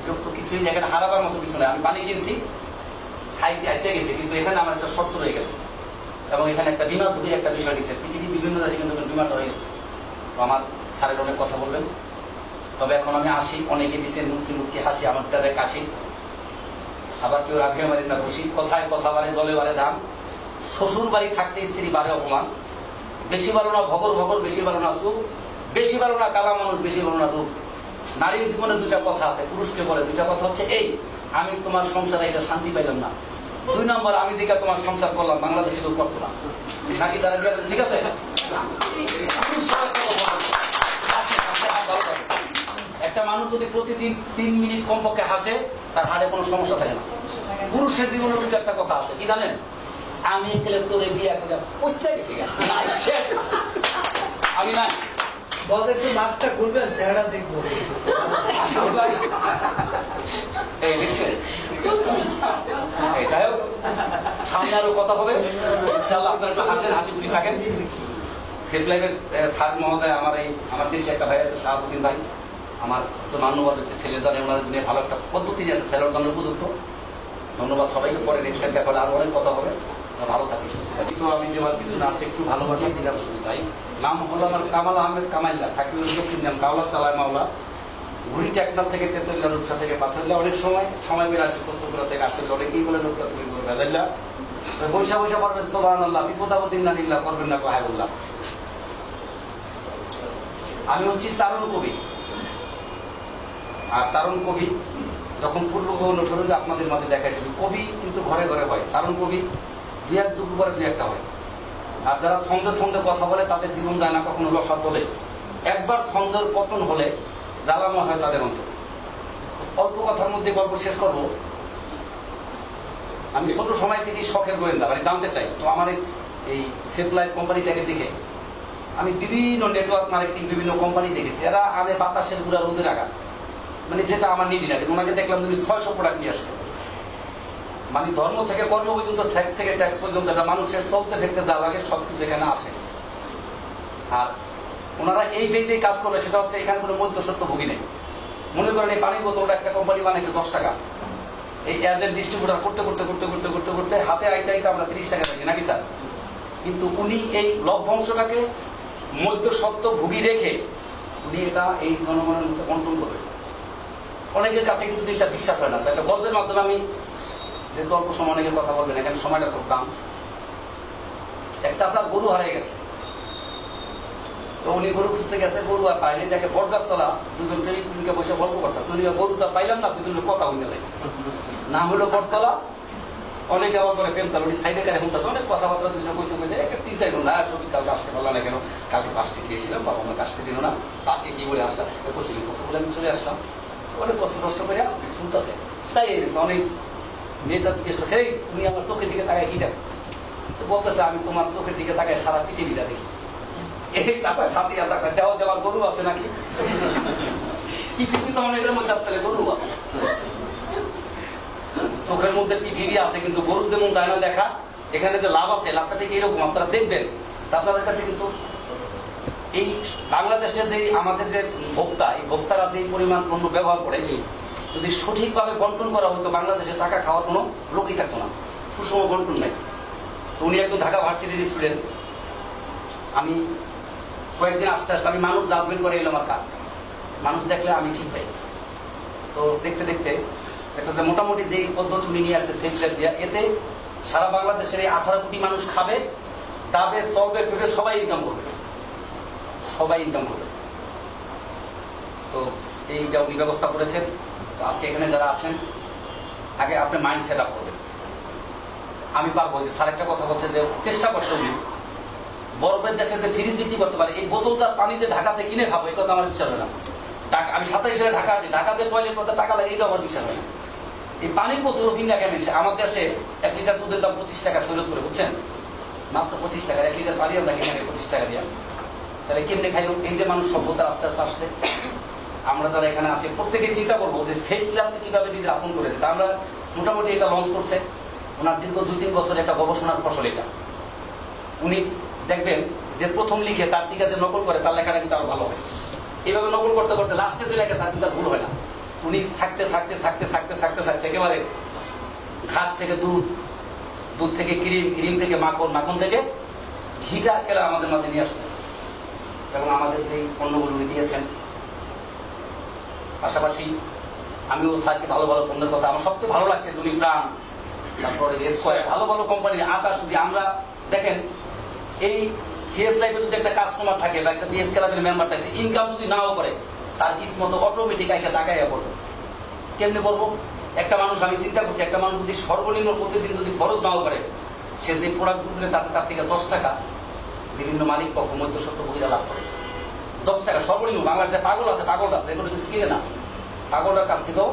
S5: বিরক্ত কিছুই না, এখানে হারাবার মতো কিছু নয়। আমি পানি কিনছি, খাইছি, আটকে গেছি, কিন্তু এখানে আমার একটা শর্ত রয়ে গেছে এবং এখানে একটা বিমা ঝুঁকির একটা বিষয় দিচ্ছে। পৃথিবীর বিভিন্ন দেশে কিন্তু বিমাটা হয়ে গেছে। তো আমার স্যারের অনেক কথা বলবেন, তবে এখন আমি আসি, অনেকে দিচ্ছেন মুসকি মুসকি হাসি, আমারটা দেখ কাশি, আবার কেউ রাখে মারি না খুশি। কথায় কথা বাড়ে, জলে বাড়ে দাম, শ্বশুর বাড়ি থাকলে স্ত্রী বাড়ে অপমান, বেশি ভালো না ভগর ভগর, বেশি ভালো না সুখ, বেশি ভালো না কালা মানুষ, বেশি ভালো না রূপ। নারীর জীবনে 2টা কথা আছে, পুরুষকে বলে 2টা কথা হচ্ছে এই, আমি তোমার সংসারে এসে শান্তি পাইলাম না। 2 নম্বর, আমি দিকে তোমার সংসার করলাম, বাংলাদেশে কেউ করতো না। নাকি তারা ঠিক আছে? একটা মানুষ যদি প্রতিদিন 3 মিনিট কমপক্ষে হাসে, তার হাড়ে কোনো সমস্যা থাকে না। পুরুষের জীবনে কিন্তু একটা কথা আছে, কি জানেন? আমি তোরে বিয়ে করে শেষ, আমি নাই।
S4: বস একটু মাছটা ঘুরবেন, চেহারা দেখবো।
S5: যাই হোক, সামনে আরো কথা হবে ইনশাআল্লাহ। আপনারা একটু হাসেন, হাসি খুশি থাকেন। সেফ লাইফের স্যার মহোদয়, আমার দেশে একটা ভাই আছে শাহাবুদ্দিন ভাই, আমার মান্যবর ছেলের জানে, ওনার জন্য ভালো একটা পদ্ধতি আছে ছেলের জন্য উপযুক্ত। ধন্যবাদ সবাইকে, পরে নেক্সট টাইম দেখা হলে আরো অনেক কথা হবে। ভালো থাকি, সুস্থ থাকি। তো আমি দেওয়ার কিছু না আছে, একটু ভালোবাসা দিলাম শুধু তাই। নাম হলো আমার কামাল আহমেদ কামাইল্লা, থাকলে দক্ষিণ নাম কাওলা চালায় মাওলা, ঘুরি টেকনাফ থেকে তেতুল্লা, রূপসা থেকে পাথরল্লা। অনেক সময় বের আসে প্রস্তুতপুরা থেকে আসলে, অনেকেই বলে লোকটা তুমি বলে ভেজাল্লা। বৈশা বৈশা করবেন সুবহানাল্লাহ, বিপদাবদিন না নিল্লা, করবেন না হায়বুল্লাহ। আমি হচ্ছি চারণ কবি, আর চারণ কবি যখন পূর্ব গৌরবে আপনাদের মাঝে দেখাইছিল, কবি কিন্তু ঘরে ঘরে হয়, চারণ কবি 2-1 যুগ পরে 2-1টা হয়। আর যারা ছন্দের ছন্দে কথা বলে তাদের জীবন যায় না কখনো রসা তোলে। একবার ছন্দের পতন হলে জ্বালাময় হয় তাদের অন্তর। অল্প কথার মধ্যে গল্প শেষ করব। আমি ছোট সময় থেকে শখের গোয়েন্দা, মানে জানতে চাই। তো আমার এই সেফ লাইফ কোম্পানিটাকে দেখে আমি বিভিন্ন নেটওয়ার্ক মার্কেটিং, বিভিন্ন কোম্পানি দেখেছি, এরা আনে বাতাসের গুড়া রোদের আগা, মানে যেটা আমার নিডি না। ওনাকে দেখলাম তুমি 600 প্রোডাক্ট নিয়ে আসছে, মানে ধর্ম থেকে কর্ম পর্যন্ত, সেক্স থেকে ট্যাক্স পর্যন্ত, এটা মানুষের চলতে ফেরতে যা লাগে সবকিছু এখানে আছে। আর ওনারা এই বেজে কাজ করবে, সেটা হচ্ছে এখানে কোনো মধ্যস্বত্ব ভোগী নেই। মনে করেন এই পানির বোতলটা একটা কোম্পানি বানাইছে 10 টাকা, এই অ্যাজ এ ডিস্ট্রিবিউটার করতে করতে করতে করতে করতে করতে হাতে আইতে আইতে আমরা 30 টাকা পাইছি, নাকি স্যার? কিন্তু উনি এই লভ্যাংশটাকে মধ্যস্বত্ব ভোগী রেখে উনি এটা এই জনগণের মধ্যে কন্ট্রোল করবে। অনেকের কাছে কিন্তু জিনিসটা বিশ্বাস হয় না। তো একটা গল্পের মাধ্যমে আমি, যেহেতু অল্প সময় অনেকে কথা বলবেন, এখানে সময়টা খুব দাম। এক চাচার গরু হারিয়ে গেছে, তো উনি গরু খুঁজতে গেছে, গরু আর পাইনি, দেখে বট গাছতলা 2জন প্রেমিক প্রেমিকা বসে গল্প করতাম। তো গরু তো পাইলাম না, 2জন কথা হয়ে যায়, নাম হলো বটতলা। অনেকে আবার বলে প্রেমতলা, উনি সাইডে কারে শুনতেছে, অনেক কথাবার্তা 2জনে কইতে কইতে একটা 3-4 ঘন্টা সবই কালকে আসতে পারলাম না কেন, কালকে আসতে চেয়েছিলাম, বাবা আমাকে আসতে দিল না, আজকে কি বলে আসলাম, কোশ্চেন কথা বলে আমি চলে আসলাম। অনেক কষ্ট কষ্ট করে শুনতেছে, চাই অনেক মেয়েটা জিজ্ঞেস করছে, এই তুমি আমার চোখের দিকে তাকায় কি দেখো? তো বলতেছে, আমি তোমার চোখের দিকে তাকায় সারা পৃথিবীটা দেখি। এই চাচা সাথে দেওয়া দেওয়ার গরু আছে নাকি পৃথিবী তো অনেকের মধ্যে আসলে গরু আছে, চোখের মধ্যে পৃথিবী আছে কিন্তু গরু যেমন যায় না দেখা, এখানে যে লাভ আছে লাভটা থেকে এরকম আপনারা দেখবেন। তা আপনাদের কাছে কিন্তু এই বাংলাদেশের যে আমাদের যে ভোক্তা, এই ভোক্তারা যে পরিমাণ পণ্য ব্যবহার করে, যদি সঠিকভাবে বন্টন করা হতো বাংলাদেশে টাকা খাওয়ার কোনো লোকই থাকতো না, সুষম বন্টন নাই। উনি একজন ঢাকা ভার্সিটির স্টুডেন্ট, আমি কয়েকদিন আস্তে আস্তে আমি মানুষ জাজমেন্ট করে এলো আমার কাজ, মানুষ দেখলে আমি ঠিক পাই। তো দেখতে দেখতে একটা যে মোটামুটি যে পদ্ধতি উনি নিয়ে আসছে সেফ দিয়া, এতে সারা বাংলাদেশের এই 18 কোটি মানুষ খাবে, দাবে চলবে ফিরবে, সবাই ইনকাম করবে, সবাই ইনকাম করবে। তো এইটা উনি ব্যবস্থা করেছেন। তো আজকে এখানে যারা আছেন, আগে আপনি মাইন্ড সেট আপ করবেন। আমি পারবো যে স্যার একটা কথা বলছে যে চেষ্টা করছে উনি বরফের দেশে যে ফ্রিজ বিক্রি করতে পারে, এই বোতলটার পানি যে ঢাকাতে কিনে খাবো এই কথা আমার বিশ্বাস হয় না। আমি 27 সালে ঢাকা আছি, ঢাকা যে টয়লেট করতে টাকা লাগে এটা আমার বিশ্বাস হয় না। এই পানির বোতল কিনা কেন আমার দেশে 1 লিটার দুধের দাম 25 টাকা সৈরত করে, বুঝছেন, মাত্র 25 টাকা 1 লিটার পানি আমরা কিনে 25 টাকা দিয়া, তাহলে কেমনে খাইল? এই যে মানুষ সভ্যতা আস্তে আস্তে আসছে, আমরা যারা এখানে আছি প্রত্যেকে চিন্তা করবো যে সেফ ক্লাবকে কিভাবে নিজের আপন করেছে। তা আমরা মোটামুটি এটা লঞ্চ করছে, ওনার দীর্ঘ 2-3 বছর একটা গবেষণার ফসল এটা। উনি দেখবেন যে প্রথম লিখে তার দিকে যে নকল করে তার লেখাটা কিন্তু আরো ভালো হয়। এইভাবে নকল করতে করতে লাস্টে যে লেখা তার কিন্তু ভুল হয় না। উনি থাকতে থাকতে থাকতে থাকতে থাকতে থাকতে একেবারে ঘাস থেকে দুধ, দুধ থেকে ক্রিম, ক্রিম থেকে মাখন, মাখন থেকে ঘিটা কেলা আমাদের মাঝে নিয়ে আসছে এবং আমাদের সেই পণ্যগুলো উনি দিয়েছেন। পাশাপাশি আমিও স্যারকে ভালো ভালো পণ্যের কথা, আমার সবচেয়ে ভালো লাগছে উনি প্রাণ, তারপরে ভালো ভালো কোম্পানির আটা সুজি। আমরা দেখেন এই সিএস লাইফে যদি একটা কাস্টমার থাকে বা একটা ডিএস ক্লাবের মেম্বার থাকে, ইনকাম যদি নাও করে তার কিসমত অটোমেটিক এসে টাকায় পড়বে। কেমনি বলবো? একটা মানুষ, আমি চিন্তা করছি, একটা মানুষ যদি সর্বনিম্ন প্রতিদিন যদি খরচ নাও করে, সে যে প্রোডাক্ট গুলো তাতে তার থেকে 10 টাকা বিভিন্ন মালিক পক্ষ মধ্যস্বত্বভোগীরা লাভ করে। 10 টাকা সর্বনিম্ন। বাংলাদেশে পাগল আছে, পাগল আছে, এগুলো কিছু কিনে না, পাগলটার কাছ থেকেও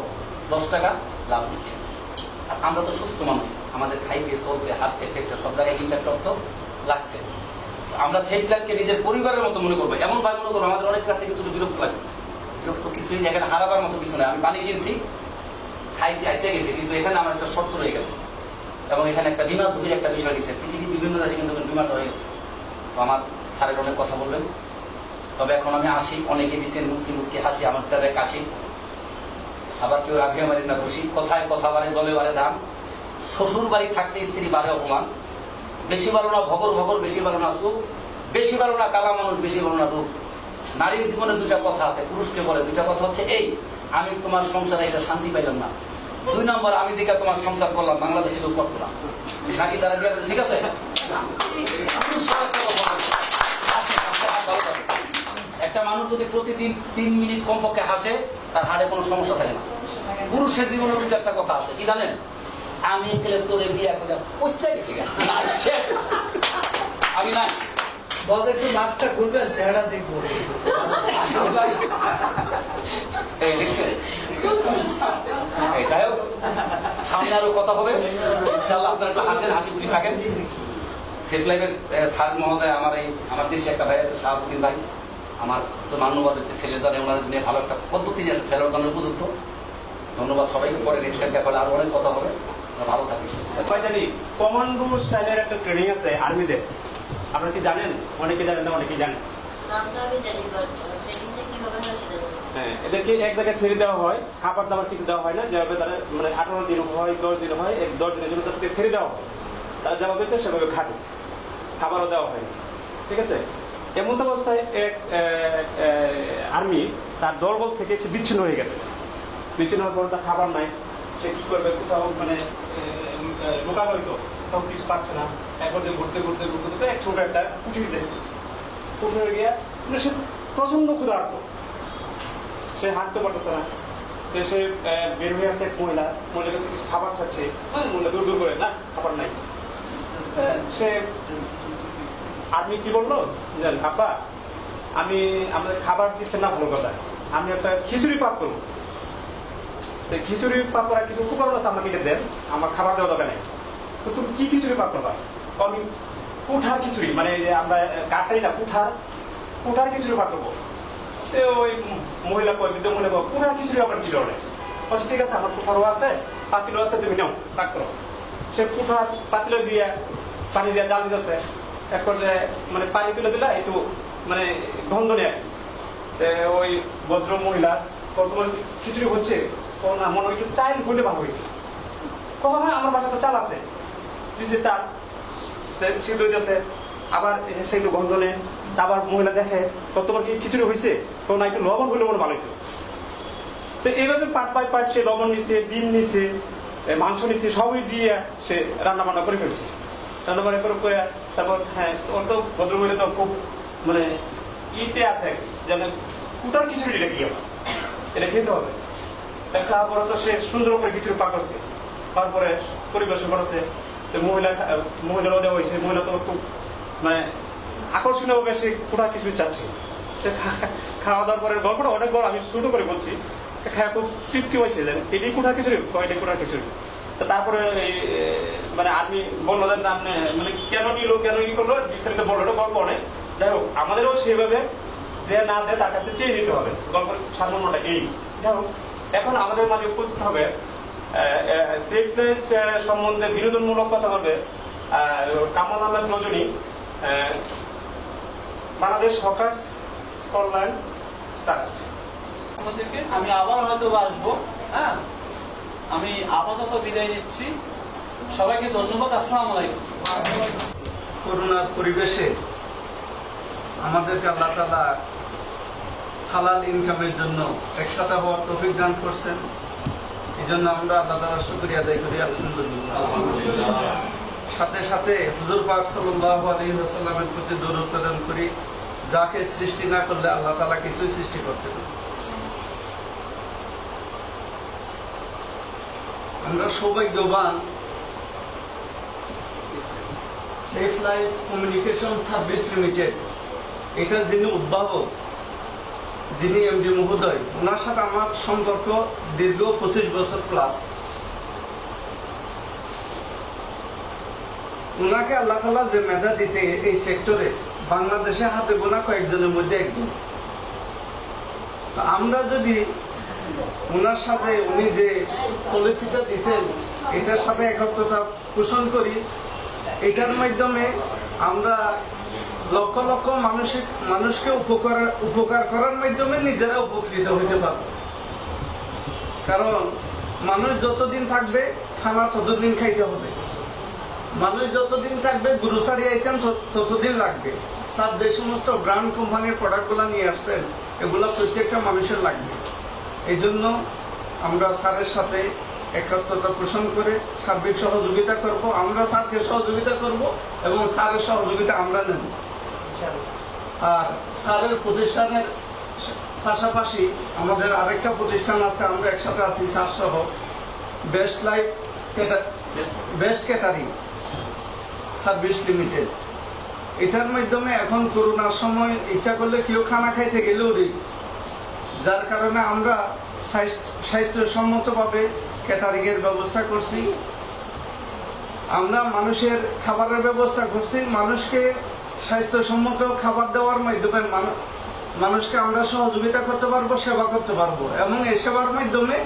S5: 10 টাকা লাভ দিচ্ছে। আর আমরা তো সুস্থ মানুষ, আমাদের খাইতে চলতে হাঁটতে ফেটতে সব জায়গায় ইন্টারটপ তো লাগছে। আমরা সেই প্ল্যানকে নিজের পরিবারের মতো মনে করবো, এমন ভাবে মনে করবো। আমাদের অনেক কাছে কিন্তু বিরক্ত লাগে, বিরক্ত কিছুই নেই, এখানে হারাবার মতো কিছু নেই। আমি পানি কিনছি, খাইছি, আইতে গেছি, কিন্তু এখানে আমার একটা শর্ত রয়ে গেছে এবং এখানে একটা বিমা ঝুঁকির একটা বিষয় দিচ্ছে। পৃথিবীর বিভিন্ন দেশে কিন্তু বিমাটা হয়ে গেছে। তো আমার স্যারের অনেক কথা বলবেন, তবে এখন আমি আসি, অনেকে দিচ্ছেন মুসকি মুসকি হাসি, আমার তাদের কাশি, আবার কেউ রাগে মারি না খুশি, কথায় কথা বাড়ে জলে বাড়ে দাম, শ্বশুর বাড়ি থাকতে স্ত্রী বাড়ে অপমান, বেশি ভালো না ভগর ভগর, বেশি ভালো না সুখ, বেশি ভালো না কালা মানুষ, বেশি ভালো না রূপ। নারীর জীবনে 2টা কথা আছে, পুরুষকে বলে 2টা কথা হচ্ছে এই, আমি তোমার সংসারে এসে শান্তি পাইলাম না। 2 নম্বর, আমি দিকে তোমার সংসার করলাম, বাংলাদেশে কেউ করতো না। নাকি তারা ঠিক আছে? একটা মানুষ যদি প্রতিদিন 3 মিনিট কমপক্ষে হাসে, তার হাড়ে কোনো সমস্যা থাকে না। পুরুষের জীবনে 2-1টা কথা আছে, কি জানেন? আমি গেলে তোরে বিয়া করে পয়সা গেছি, আমি নাই
S4: বস একটু মাছটা ঘুরবেন, চেহারা দেখবো।
S5: যাই হোক, সামনে আরো কথা হবে ইনশাআল্লাহ। আপনারা একটু হাসেন, হাসি খুশি থাকেন। সেফ লাইফের স্যার মহোদয়, আমার দেশে একটা ভাই আছে শাহাবুদ্দিন ভাই, আমার মান্যবাদ ব্যক্তি, ছেলের জানে ওনার জন্য ভালো একটা পদ্ধতি আছে, ছেলের জন্য উপযুক্ত। ধন্যবাদ সবাইকে, পরে নেক্সট টাইম দেখা হলে আরো অনেক কথা হবে। ভালো থাকবে, সুস্থ থাকবে।
S2: ভাই জানি কমান্ডো স্টাইলের একটা ট্রেনিং আছে আর্মিদের, আপনারা কি জানেন? অনেকে জানেন না, অনেকেই জানেন। হ্যাঁ, এদেরকে এক জায়গায় ছেড়ে দেওয়া হয়, খাবার দাবার কিছু দেওয়া হয় না, যেভাবে তারা মানে 18 দিন হয়, 10 দিন হয়, 10 দিনের জন্য তাদেরকে ছেড়ে দেওয়া হয়, তারা যেভাবে চায় সেভাবে খাবে, খাবারও দেওয়া হয়। ঠিক আছে? এমন অবস্থায় এক আর্মি তার দলবল থেকে সে বিচ্ছিন্ন হয়ে গেছে। বিচ্ছিন্ন হওয়ার পর তার খাবার নাই, সে কি করবে? কোথাও মানে লোকাল হয়তো কোথাও কিছু পাচ্ছে না। একবার যে ঘুরতে ঘুরতে ঘুরতে ঘুরতে এক ছোট একটা কুটির দেখছে, কুটির গিয়া সে প্রচন্ড ক্ষুধার্ত, সে হাঁটতে পারতেছে না। সে বের হয়ে আসছে এক মহিলা, মহিলার কাছে কিছু খাবার চাচ্ছে, মহিলা দূর দূর করে, না খাবার নাই। সে আপনি কি বললো? আব্বা, আমি আমাদের খাবার দিচ্ছে না, ভালো কথা, আমি একটা খিচুড়ি পাক করবো। খিচুড়ি পাক করার কিছু উপকরণ আছে, আমাকে দেন, আমার খাবার দেওয়া দরকার নেই। তো তুমি কি খিচুড়ি পাক করবা? আমি কুঠার খিচুড়ি, মানে আমরা কাটাই না, কুঠার কুঠার খিচুড়ি পাক করবো। তো ওই মহিলা কয়, বৃদ্ধ মহিলা কয়, কুঠার খিচুড়ি আবার কি ধরনের? বলছে ঠিক আছে, আমার কুঠারও আছে, পাতিলও আছে, তুমি নাও পাক করো। সে কুঠার পাতিলে দিয়ে পানি দিয়ে জাল দিতেছে, এক পর্যায়ে মানে পানি তুলে দিলে একটু মানে গন্ধ নেয়। ওই ভদ্র মহিলা তোমার খিচুড়ি হচ্ছে, ও না মনে হয় একটু চাল হইলে ভালো হয়েছে। কখন হয় আমার বাসা তো চাল আছে, দিচ্ছে চাল, সিদ্ধ হইতেছে, আবার সে একটু গন্ধ নেয়। আবার মহিলা দেখে তোমার কি খিচুড়ি হয়েছে, তো না একটু লবণ হইলে মনে ভালো হইতো। তো এইভাবে পার্ট বাই পার্ট সে লবণ নিচ্ছে, ডিম নিচ্ছে, মাংস নিচ্ছে, সবই দিয়ে সে রান্না বান্না করে ফেলছে। রান্না বান্না করে তারপর হ্যাঁ, ওর তো ভদ্রমহিলা তো খুব মানে ইতে আছে যেন কুটার খিচুড়ি রেখে গেল, এটা খেতে হবে। খাওয়ার পরে তো সে সুন্দর করে খিচুড়ি পাক করছে, তারপরে পরিবেশন করেছে। মহিলারও দেওয়া হয়েছে, মহিলা তো খুব মানে আকর্ষণীয় ভাবে সে কুটার খিচুড়ি চাচ্ছে। খাওয়া দাওয়ার পরে গল্পটা অনেক বড়, আমি ছোট করে বলছি। খাওয়া খুব তৃপ্তি হয়েছে, জানেন এটাই কুঠার খিচুড়ি, এটাই কুঠার খিচুড়ি। তারপরে মানে আদমি বললো যে না মানে কেন নিল, কেন ই করলো, বিস্তারিত বললো, গল্প অনেক। যাই হোক, আমাদেরও সেভাবে যে না দেয় তার কাছে চেয়ে নিতে হবে, গল্পের সাধারণটা এই। যাই হোক, এখন আমাদের মাঝে উপস্থিত হবে সেফ লাইফ সম্বন্ধে বিনোদনমূলক কথা বলবে কামাল আহমেদ রজনী, বাংলাদেশ হকার্স কল্যাণ ট্রাস্ট
S3: থেকে। আমি আবার হয়তো আসবো। হ্যাঁ, আমি আপাতত বিদায় নিচ্ছি, সবাইকে ধন্যবাদ। আসসালামু আলাইকুম।
S6: করোনার পরিবেশে আমাদেরকে আল্লাহ তাআলা হালাল ইনকামের জন্য একসাথে হওয়ার তৌফিক দান করছেন। এই জন্য আমরা আল্লাহ তাআলার শুকরিয়া আদায় করি, আলহামদুলিল্লাহ। সাথে সাথে হুজুর পাক সাল্লাল্লাহু আলাইহি ওয়াসাল্লামের প্রতি দরুদ প্রদান করি, যাকে সৃষ্টি না করলে আল্লাহ তাআলা কিছুই সৃষ্টি করতেন না। আমরা সৌভাগ্যবান, safe life communication service limited এটার যিনি উদ্ভাবক, যিনি এমডি মহোদয়, ওনার সাথে আমার সম্পর্ক দীর্ঘ 25 বছর প্লাস। ওনাকে আল্লাহ তাআলা যে মেধা দিছে এই সেক্টরে, বাংলাদেশে হাতে গোনা কয়েকজনের মধ্যে একজন। আমরা যদি ওনার সাথে উনি যে পলিসিটা দিচ্ছেন এটার সাথে একত্রতা পোষণ করি, এটার মাধ্যমে আমরা লক্ষ লক্ষ মানুষকে উপকার করার মাধ্যমে নিজেরা উপকৃত হইতে পারব। কারণ মানুষ যতদিন থাকবে খানা ততদিন খাইতে হবে, মানুষ যতদিন থাকবে গ্রোসারি আইটেম ততদিন লাগবে। স্যার যে সমস্ত ব্র্যান্ড কোম্পানির প্রোডাক্টগুলো নিয়ে আসছেন এগুলো প্রত্যেকটা মানুষের লাগবে। এই জন্য আমরা স্যারের সাথে একাত্মতা পোষণ করে সার্বিক সহযোগিতা করব, আমরা স্যারকে সহযোগিতা করব এবং স্যারের সহযোগিতা আমরা নেব। আর স্যারের প্রতিষ্ঠানের পাশাপাশি আমাদের আরেকটা প্রতিষ্ঠান আছে, আমরা একসাথে আছি স্যার সহ, বেস্ট ক্যাটারিং সার্ভিস লিমিটেড। এটার মাধ্যমে এখন করোনার সময় ইচ্ছা করলে কেউ খানা খাইতে গেলেও রিস্ক, যার কারণে আমরা স্বাস্থ্যসম্মতভাবে ক্যাটারিং এর ব্যবস্থা করছি। আমরা মানুষের খাবারের ব্যবস্থা করছি, মানুষকে স্বাস্থ্যসম্মত খাবার দেওয়ার মাধ্যমে মানুষকে আমরা সহযোগিতা করতে পারবো, সেবা করতে পারবো এবং এই সেবার মাধ্যমে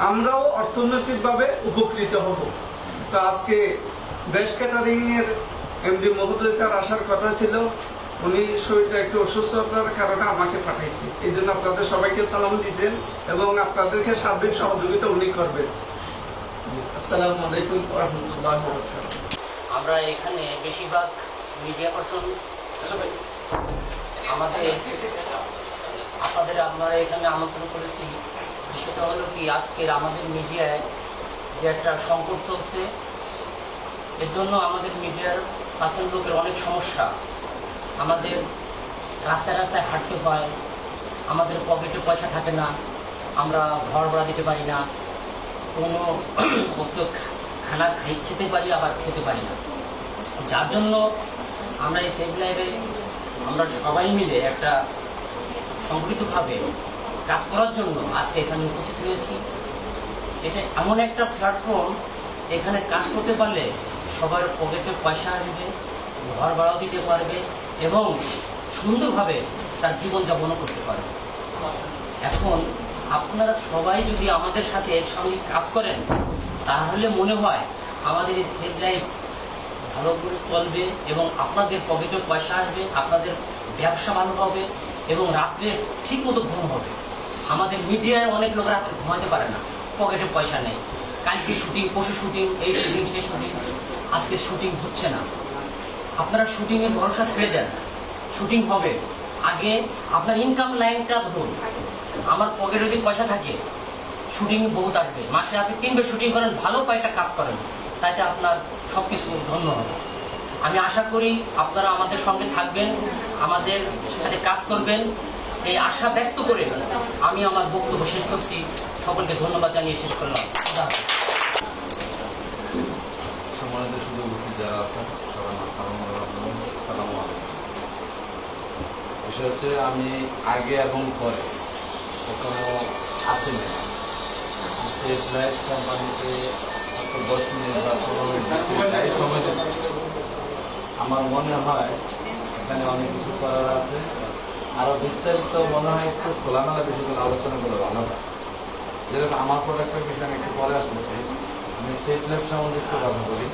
S6: আমরাও অর্থনৈতিকভাবে উপকৃত হব। তো আজকে বেস্ট ক্যাটারিং এর এমডি মহোদয় স্যার আসার কথা ছিল, উনি শরীরটা একটু অসুস্থতার কারণে আমাকে পাঠাইছে। এই জন্য আপনাদের সবাইকে সালাম দিয়েছেন এবং আপনাদেরকে সার্বিক সহযোগিতা উনি করবেন। আসসালামু আলাইকুম ওয়া রাহমাতুল্লাহি ওয়া বারাকাতুহু।
S7: আমরা এখানে বেশিরভাগ মিডিয়া পারসন আপনাদের আমরা এখানে আমন্ত্রণ করেছি। সেটা হলো কি, আজকের আমাদের মিডিয়ায় যে একটা সংকট চলছে, এর জন্য আমাদের মিডিয়ার পার্সেন্ট লোকের অনেক সমস্যা। আমাদের রাস্তায় রাস্তায় হাঁটতে হয়, আমাদের পকেটে পয়সা থাকে না, আমরা ঘর ভাড়া দিতে পারি না, কোনো খানা খেতে পারি আবার খেতে পারি না। যার জন্য আমরা এই সেফ লাইফে আমরা সবাই মিলে একটা সংগঠিতভাবে কাজ করার জন্য আজকে এখানে উপস্থিত হয়েছি। এটা এমন একটা প্ল্যাটফর্ম, এখানে কাজ করতে পারলে সবার পকেটে পয়সা আসবে, ঘর ভাড়াও দিতে পারবে এবং সুন্দরভাবে তার জীবনযাপনও করতে পারে। এখন আপনারা সবাই যদি আমাদের সাথে একসঙ্গে কাজ করেন তাহলে মনে হয় আমাদের এই সেভ লাইফ ভালো করে চলবে এবং আপনাদের পকেটেও পয়সা আসবে, আপনাদের ব্যবসা ভালো হবে এবং রাত্রে ঠিক মতো ঘুম হবে। আমাদের মিডিয়ায় অনেক লোক রাত্রে ঘুমাতে পারে না, পকেটে পয়সা নেই। কালকে শুটিং, পরশু শুটিং, এই শুটিং, সেই শুটিং, আজকে শুটিং হচ্ছে না। আপনারা শুটিংয়ের ভরসা ছেড়ে দেন, শুটিং হবে। আগে আপনার ইনকাম লাইনটা ধরুন। আমার পকেটে যদি পয়সা থাকে শুটিং বহুত আসবে। মাসে আপনি 3 বার শুটিং করেন, ভালো কয়েকটা কাজ করেন, তাতে আপনার সবকিছু ধন্য হবে। আমি আশা করি আপনারা আমাদের সঙ্গে থাকবেন, আমাদের সাথে কাজ করবেন, এই আশা ব্যক্ত করে আমি আমার বক্তব্য শেষ করছি। সকলকে ধন্যবাদ জানিয়ে শেষ করলাম।
S8: সম্মানিত শুধু উপস্থিত যারা আছেন সবাই সালাম আলাইকুম। বিষয় হচ্ছে আমি আগে এবং পরে কখনো আসিনি সেফ লাইফ কোম্পানিতে 10 মিনিট বা 15 মিনিট সময় দিচ্ছে। আমার মনে হয় এখানে অনেক কিছু করার আছে, আরো বিস্তারিত মনে হয় একটু খোলামেলা বিষয়গুলো আলোচনা করলে ভালো হয়। যেরকম আমার প্রোডাক্টের বিষয়ে আমি একটু পরে আসতেছি, আমি সেফ লাইফ সম্বন্ধে একটু কথা বলি।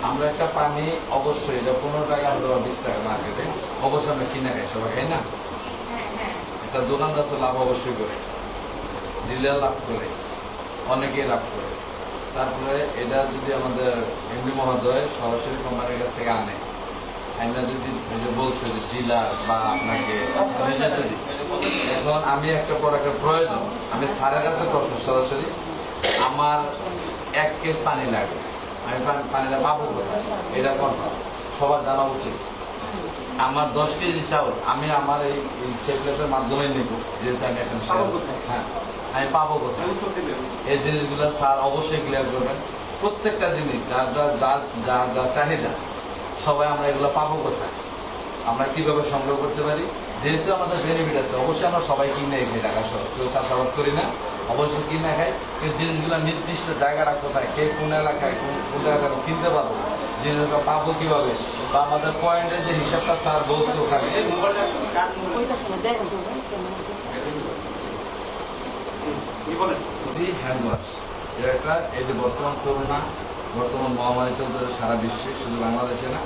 S8: আমরা একটা পানি অবশ্যই এটা 15 টাকা অথবা 20 টাকা মার্কেটে অবশ্যই আমরা কিনে খাই, সবাই খাই না? একটা দোকানদার তো লাভ অবশ্যই করে, ডিলার লাভ করে, অনেকে লাভ করে। তারপরে এটা যদি আমাদের এমডি মহোদয় সরাসরি কোম্পানির কাছ থেকে আনে, আইনা যদি বলছে যে ডিলার বা আপনাকে এখন আমি একটা প্রোডাক্টের প্রয়োজন, আমি স্যারের কাছে করছি সরাসরি, আমার 1 কেস পানি লাগবে, আমি পানিটা পাবো কোথায়? এটা সবার জানা উচিত। আমার 10 কেজি চাউল আমি আমার এই সেফলেটের মাধ্যমে নেব, যেহেতু আমি এখন হ্যাঁ আমি পাবো কোথায়? এই জিনিসগুলো স্যার অবশ্যই ক্লিয়ার করবেন। প্রত্যেকটা জিনিস যার যার যার যার চাহিদা, সবাই আমরা এগুলো পাবো কোথায়, আমরা কিভাবে সংগ্রহ করতে পারি। যেহেতু আমাদের বেনিফিট আছে, অবশ্যই আমরা সবাই কিনে খাই, ঢাকা শহর কেউ চাষাবাদ করি না, অবশ্যই কিনে খাই। কিন্তু জিনিসগুলো নির্দিষ্ট জায়গাটা কোথায়, কে কোন এলাকায় কোন জায়গায় কিনতে পারবো, জিনিসগুলো পাবো কিভাবে, বা আমাদের পয়েন্টের যে হিসাবটা স্যার বলছে ওখানে হ্যান্ড ওয়াশ এটা একটা, এই যে বর্তমান করোনা, বর্তমান মহামারী চলতেছে সারা বিশ্বে, শুধু বাংলাদেশে না।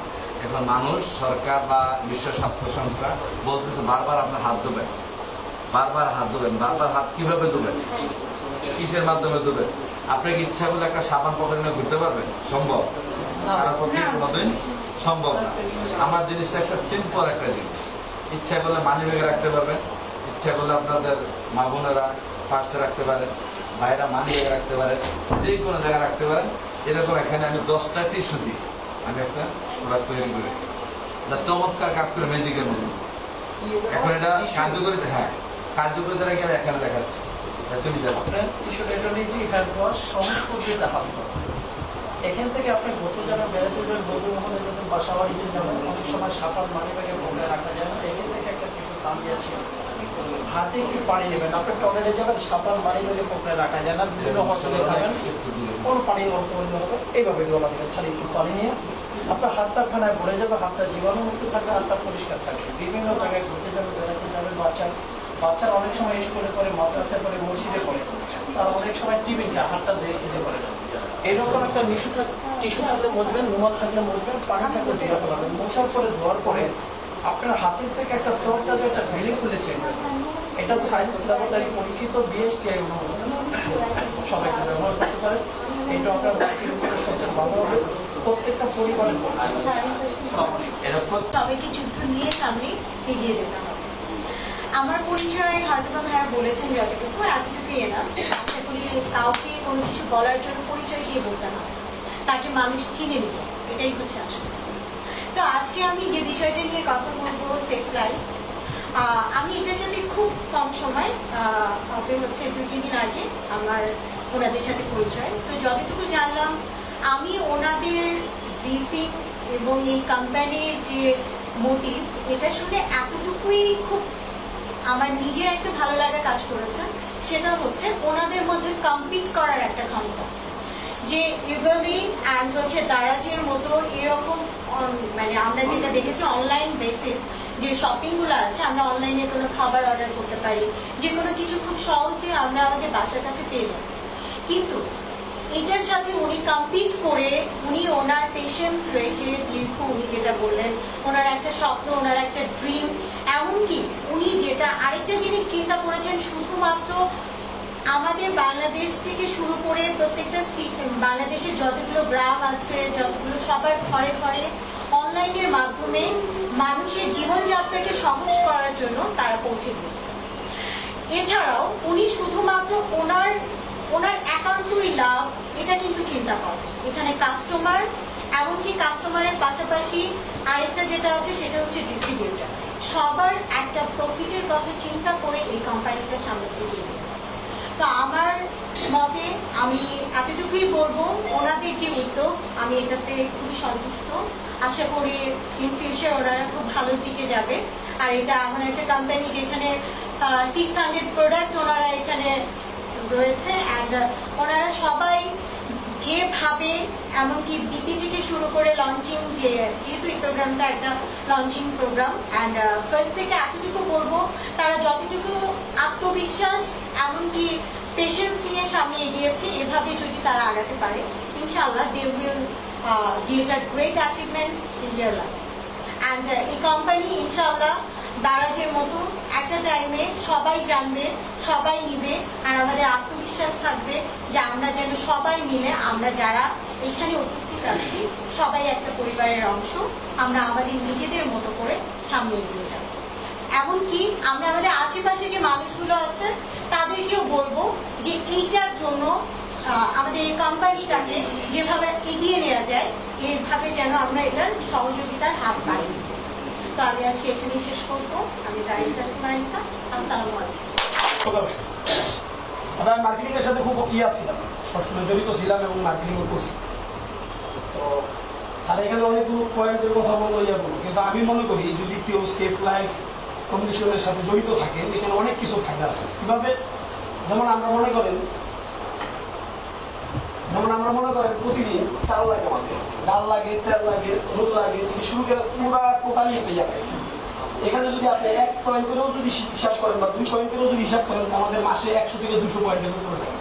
S8: এখন মানুষ, সরকার বা বিশ্ব স্বাস্থ্য সংস্থা বলতেছে বারবার আপনার হাত ধোবেন, বারবার হাত ধোবেন। বারবার হাত কিভাবে ধোবেন, কিসের মাধ্যমে ধোবেন? আপনাকে ইচ্ছা করলে একটা সাবান পকেটে নিয়ে ঘুরতে পারবেন? সম্ভব? কারোর পক্ষে কোনোদিন সম্ভব না। আমার জিনিসটা একটা সিম্পল একটা জিনিস, ইচ্ছা করলে মানি ব্যাগে রাখতে পারবেন, ইচ্ছা করলে আপনাদের মা বোনেরা পার্সে রাখতে পারেন, ভাইরা মানি ব্যাগে রাখতে পারেন, যে কোনো জায়গায় রাখতে পারেন। এরকম এখানে আমি 10টা টিস্যু দিয়ে আমি একটা প্রোডাক্ট তৈরি করেছি, যা চমৎকার কাজ করে ম্যাজিকের মতো। এখন এটা কার্যকরিতা, হ্যাঁ কার্যকরিতা রেখে আমি এখানে দেখাচ্ছি। তুমি দেখো
S4: এখান থেকে আপনি ঘুরতে যাবেন, বেড়াতে যাবেন, বন্ধু মহলে যাবেন, বাসা বাড়িতে যাবেন, অনেক সময় সাপার মানি ব্যাগে ভরে রাখা যায় না। এখান থেকে একটা কিছু দামি আছে, হাতে কি পানি নেবেন, আপনি টয়লেটে যাবেন, সাপার মানি ব্যাগে পকড়ে রাখা যায় না। বিভিন্ন হোটেলে খাবেন, কোন পানি অল্প হলে হবে, এইভাবে ডোলা দেবেন। ছাড়া একটু পানি নিয়ে আপনার হাতটা খানায় ভরে যাবে, হাতটা জীবাণুমুক্ত থাকবে, হাতটা পরিষ্কার থাকবে। বিভিন্ন জায়গায় ঘুরতে যাবে, বেড়াতে যাবে, বাচ্চারা অনেক সময় স্কুলে পড়ে, মাদ্রাসায় পড়ে, মসজিদে পড়ে, তারা অনেক সময় টিফিনটা হাতটা ধুয়ে খেতে পারে না। এরকম একটা টিস্যু থাকলে মুছবেন, রুমাল থাকলে মুছবেন, পানি থাকলে ধুয়ে ফেলাবেন। মোছার পরে ধোয়ার পরে আপনার হাতের থেকে একটা তরতাজা একটা ভেলি খুলেছে, এটা সায়েন্স ল্যাবরেটরি পরীক্ষিত BSTI সবাই ব্যবহার করতে পারে। এটা আপনার বাড়ির উপরে সবচেয়ে ভালো হবে, প্রত্যেকটা পরিবারের
S9: সবাইকে যুদ্ধ নিয়ে সামনে এগিয়ে যেতে হবে। আমার পরিচয় হয়তো বা ভাইয়া বলেছেন যতটুকু, এতটুকুই এনাফ। আশা করি কাউকে কোনো কিছু বলার জন্য পরিচয় দিয়ে বলতে না, তাকে মানুষ চিনে নিব, এটাই হচ্ছে আসলে। তো আজকে আমি যে বিষয়টা নিয়ে কথা বলবো, সেফ লাইফ, আমি এটার সাথে খুব কম সময় হবে হচ্ছে 2-3 দিন আগে আমার ওনাদের সাথে পরিচয়। তো যতটুকু জানলাম, আমি ওনাদের ব্রিফিং এবং এই কোম্পানির যে মোটিভ, এটা শুনে এতটুকুই খুব আমার নিজের একটা ভালো লাগা কাজ করেছে। সেটা হচ্ছে ওনাদের মধ্যে কম্পিট করার একটা ক্ষমতা আছে, যে ইউজুয়ালি অ্যান্ড হচ্ছে দারাজের মতো এরকম, মানে আমরা যেটা দেখেছি অনলাইন বেসিস যে শপিং গুলো আছে আমরা অনলাইনে কোনো খাবার অর্ডার করতে পারি, যে কোনো কিছু খুব সহজে আমরা আমাদের বাসার কাছে পেয়ে যাচ্ছি। কিন্তু এটার সাথে উনি কম্পিট করে উনি ওনার পেশেন্স রেখে দীর্ঘ, উনি যেটা বললেন ওনার একটা স্বপ্ন, ওনার একটা ড্রিম, এমনকি উনি যেটা আরেকটা জিনিস চিন্তা করেছেন, শুধুমাত্র আমাদের বাংলাদেশ থেকে শুরু করে প্রত্যেকটা বাংলাদেশের যতগুলো গ্রাম আছে, যতগুলো সবার ঘরে ঘরে অনলাইনের মাধ্যমে মানুষের জীবনযাত্রাকে সহজ করার জন্য তারা পৌঁছে দিয়েছে। এছাড়াও উনি শুধুমাত্র ওনার একান্তই লাভ এটা কিন্তু চিন্তা করেন, এখানে কাস্টমার, এমনকি কাস্টমারের পাশাপাশি আরেকটা যেটা আছে সেটা হচ্ছে ডিস্ট্রিবিউটর, সবার একটা প্রফিটের কথা চিন্তা করে এই কোম্পানিটা সামনে এগিয়ে নিয়ে যাচ্ছে। তো আমার মতে আমি এতটুকুই বলবো, ওনাদের যে উদ্যোগ আমি এটাতে খুবই সন্তুষ্ট। আশা করি ইন ফিউচার ওনারা খুব ভালোর দিকে যাবে। আর এটা এমন একটা কোম্পানি যেখানে 600 প্রোডাক্ট ওনারা এখানে রয়েছে, অ্যান্ড ওনারা সবাই যেভাবে, এমনকি বিপি থেকে শুরু করে লঞ্চিং, যেহেতু এই প্রোগ্রামটা একটা লঞ্চিং প্রোগ্রাম, অ্যান্ড ফার্স্ট থেকে এতটুকু বলবো তারা যতটুকু আত্মবিশ্বাস এমনকি পেশেন্স নিয়ে সামনে এগিয়েছে, এভাবে যদি তারা আগাতে পারে ইনশাআল্লাহ they will get a great achievement in their life. And এই কোম্পানি ইনশাআল্লাহ দারাজের মতো একটা টাইমে সবাই জানবে, সবাই নিবে, আর আমাদের আত্মবিশ্বাস থাকবে যে আমরা যেন সবাই মিলে, আমরা যারা এখানে উপস্থিত আছি সবাই একটা পরিবারের অংশ, আমরা আমাদের নিজেদের মতো করে সামনে এগিয়ে যাব। এমনকি আমরা আমাদের আশেপাশে যে মানুষগুলো আছে তাদেরকেও বলবো যে এইটার জন্য আমাদের এই কোম্পানিটাকে যেভাবে এগিয়ে নেওয়া যায় এইভাবে যেন আমরা এটার সহযোগিতার হাত বাড়িয়ে দিই। তো আমি আজকে এখানে শেষ করবো। আমি জাহিদ তাসনিমা, আসসালামু আলাইকুম।
S4: আমি মার্কেটিং এর সাথে খুব ছিলাম, সবসময় জড়িত ছিলাম এবং মার্কেটিং করছি। তো স্যার এখানে অনেকগুলো পয়েন্টের কথা বলবো, কিন্তু আমি মনে করি যদি কেউ সেফ লাইফ কন্ডিশনের সাথে জড়িত থাকেন এখানে অনেক কিছু ফায়দা আছে। কিভাবে? যেমন আমরা মনে করেন প্রতিদিন চাল লাগে, আমাদের ডাল লাগে, তেল লাগে, দুধ লাগে, থেকে শুরু করে পুরা টোটালি একটা জায়গায়। এখানে যদি আপনি 1 পয়েন্ট করেও যদি হিসাব করেন বা 2 পয়েন্ট করেও যদি হিসাব করেন, আমাদের মাসে 100 থেকে 200 পয়েন্টের উপরে লাগে।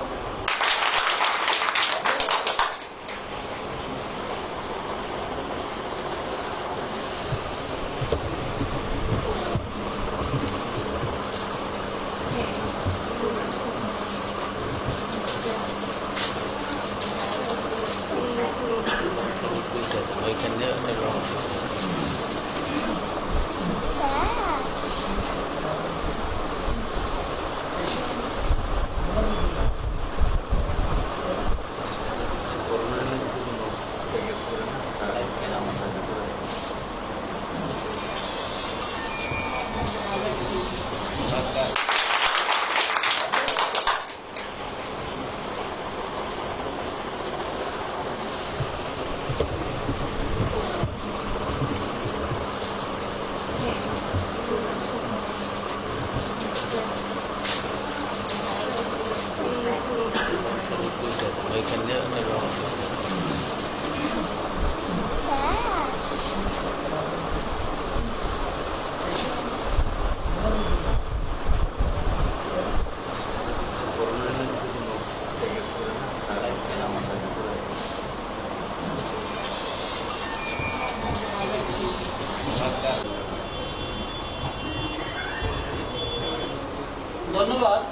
S3: ধন্যবাদ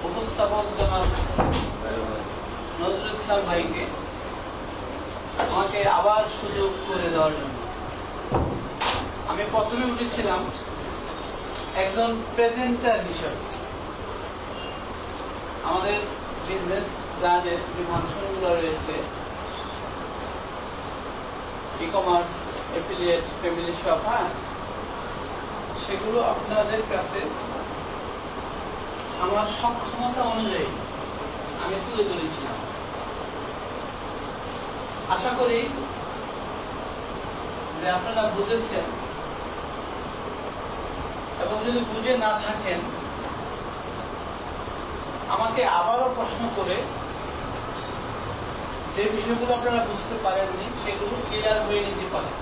S3: উপস্থাপক জনাব নজরুল ইসলাম ভাইকে আমাকে আবার সুযোগ করে দেওয়ার জন্য। আমি প্রথমে উঠেছিলাম একজন প্রেজেন্টার হিসেবে। আমাদের বিজনেস প্ল্যানের যে ফাংশনগুলো রয়েছে, e commerce, affiliate, family shop, সেগুলো আপনাদের কাছে আমার সক্ষমতা অনুযায়ী আমি তুলে ধরেছিলাম। আশা করি যে আপনারা বুঝেছেন, এবং যদি বুঝে না থাকেন আমাকে আবারও প্রশ্ন করে যে বিষয়গুলো আপনারা বুঝতে পারেননি সেগুলো ক্লিয়ার হয়ে নিতে পারেন।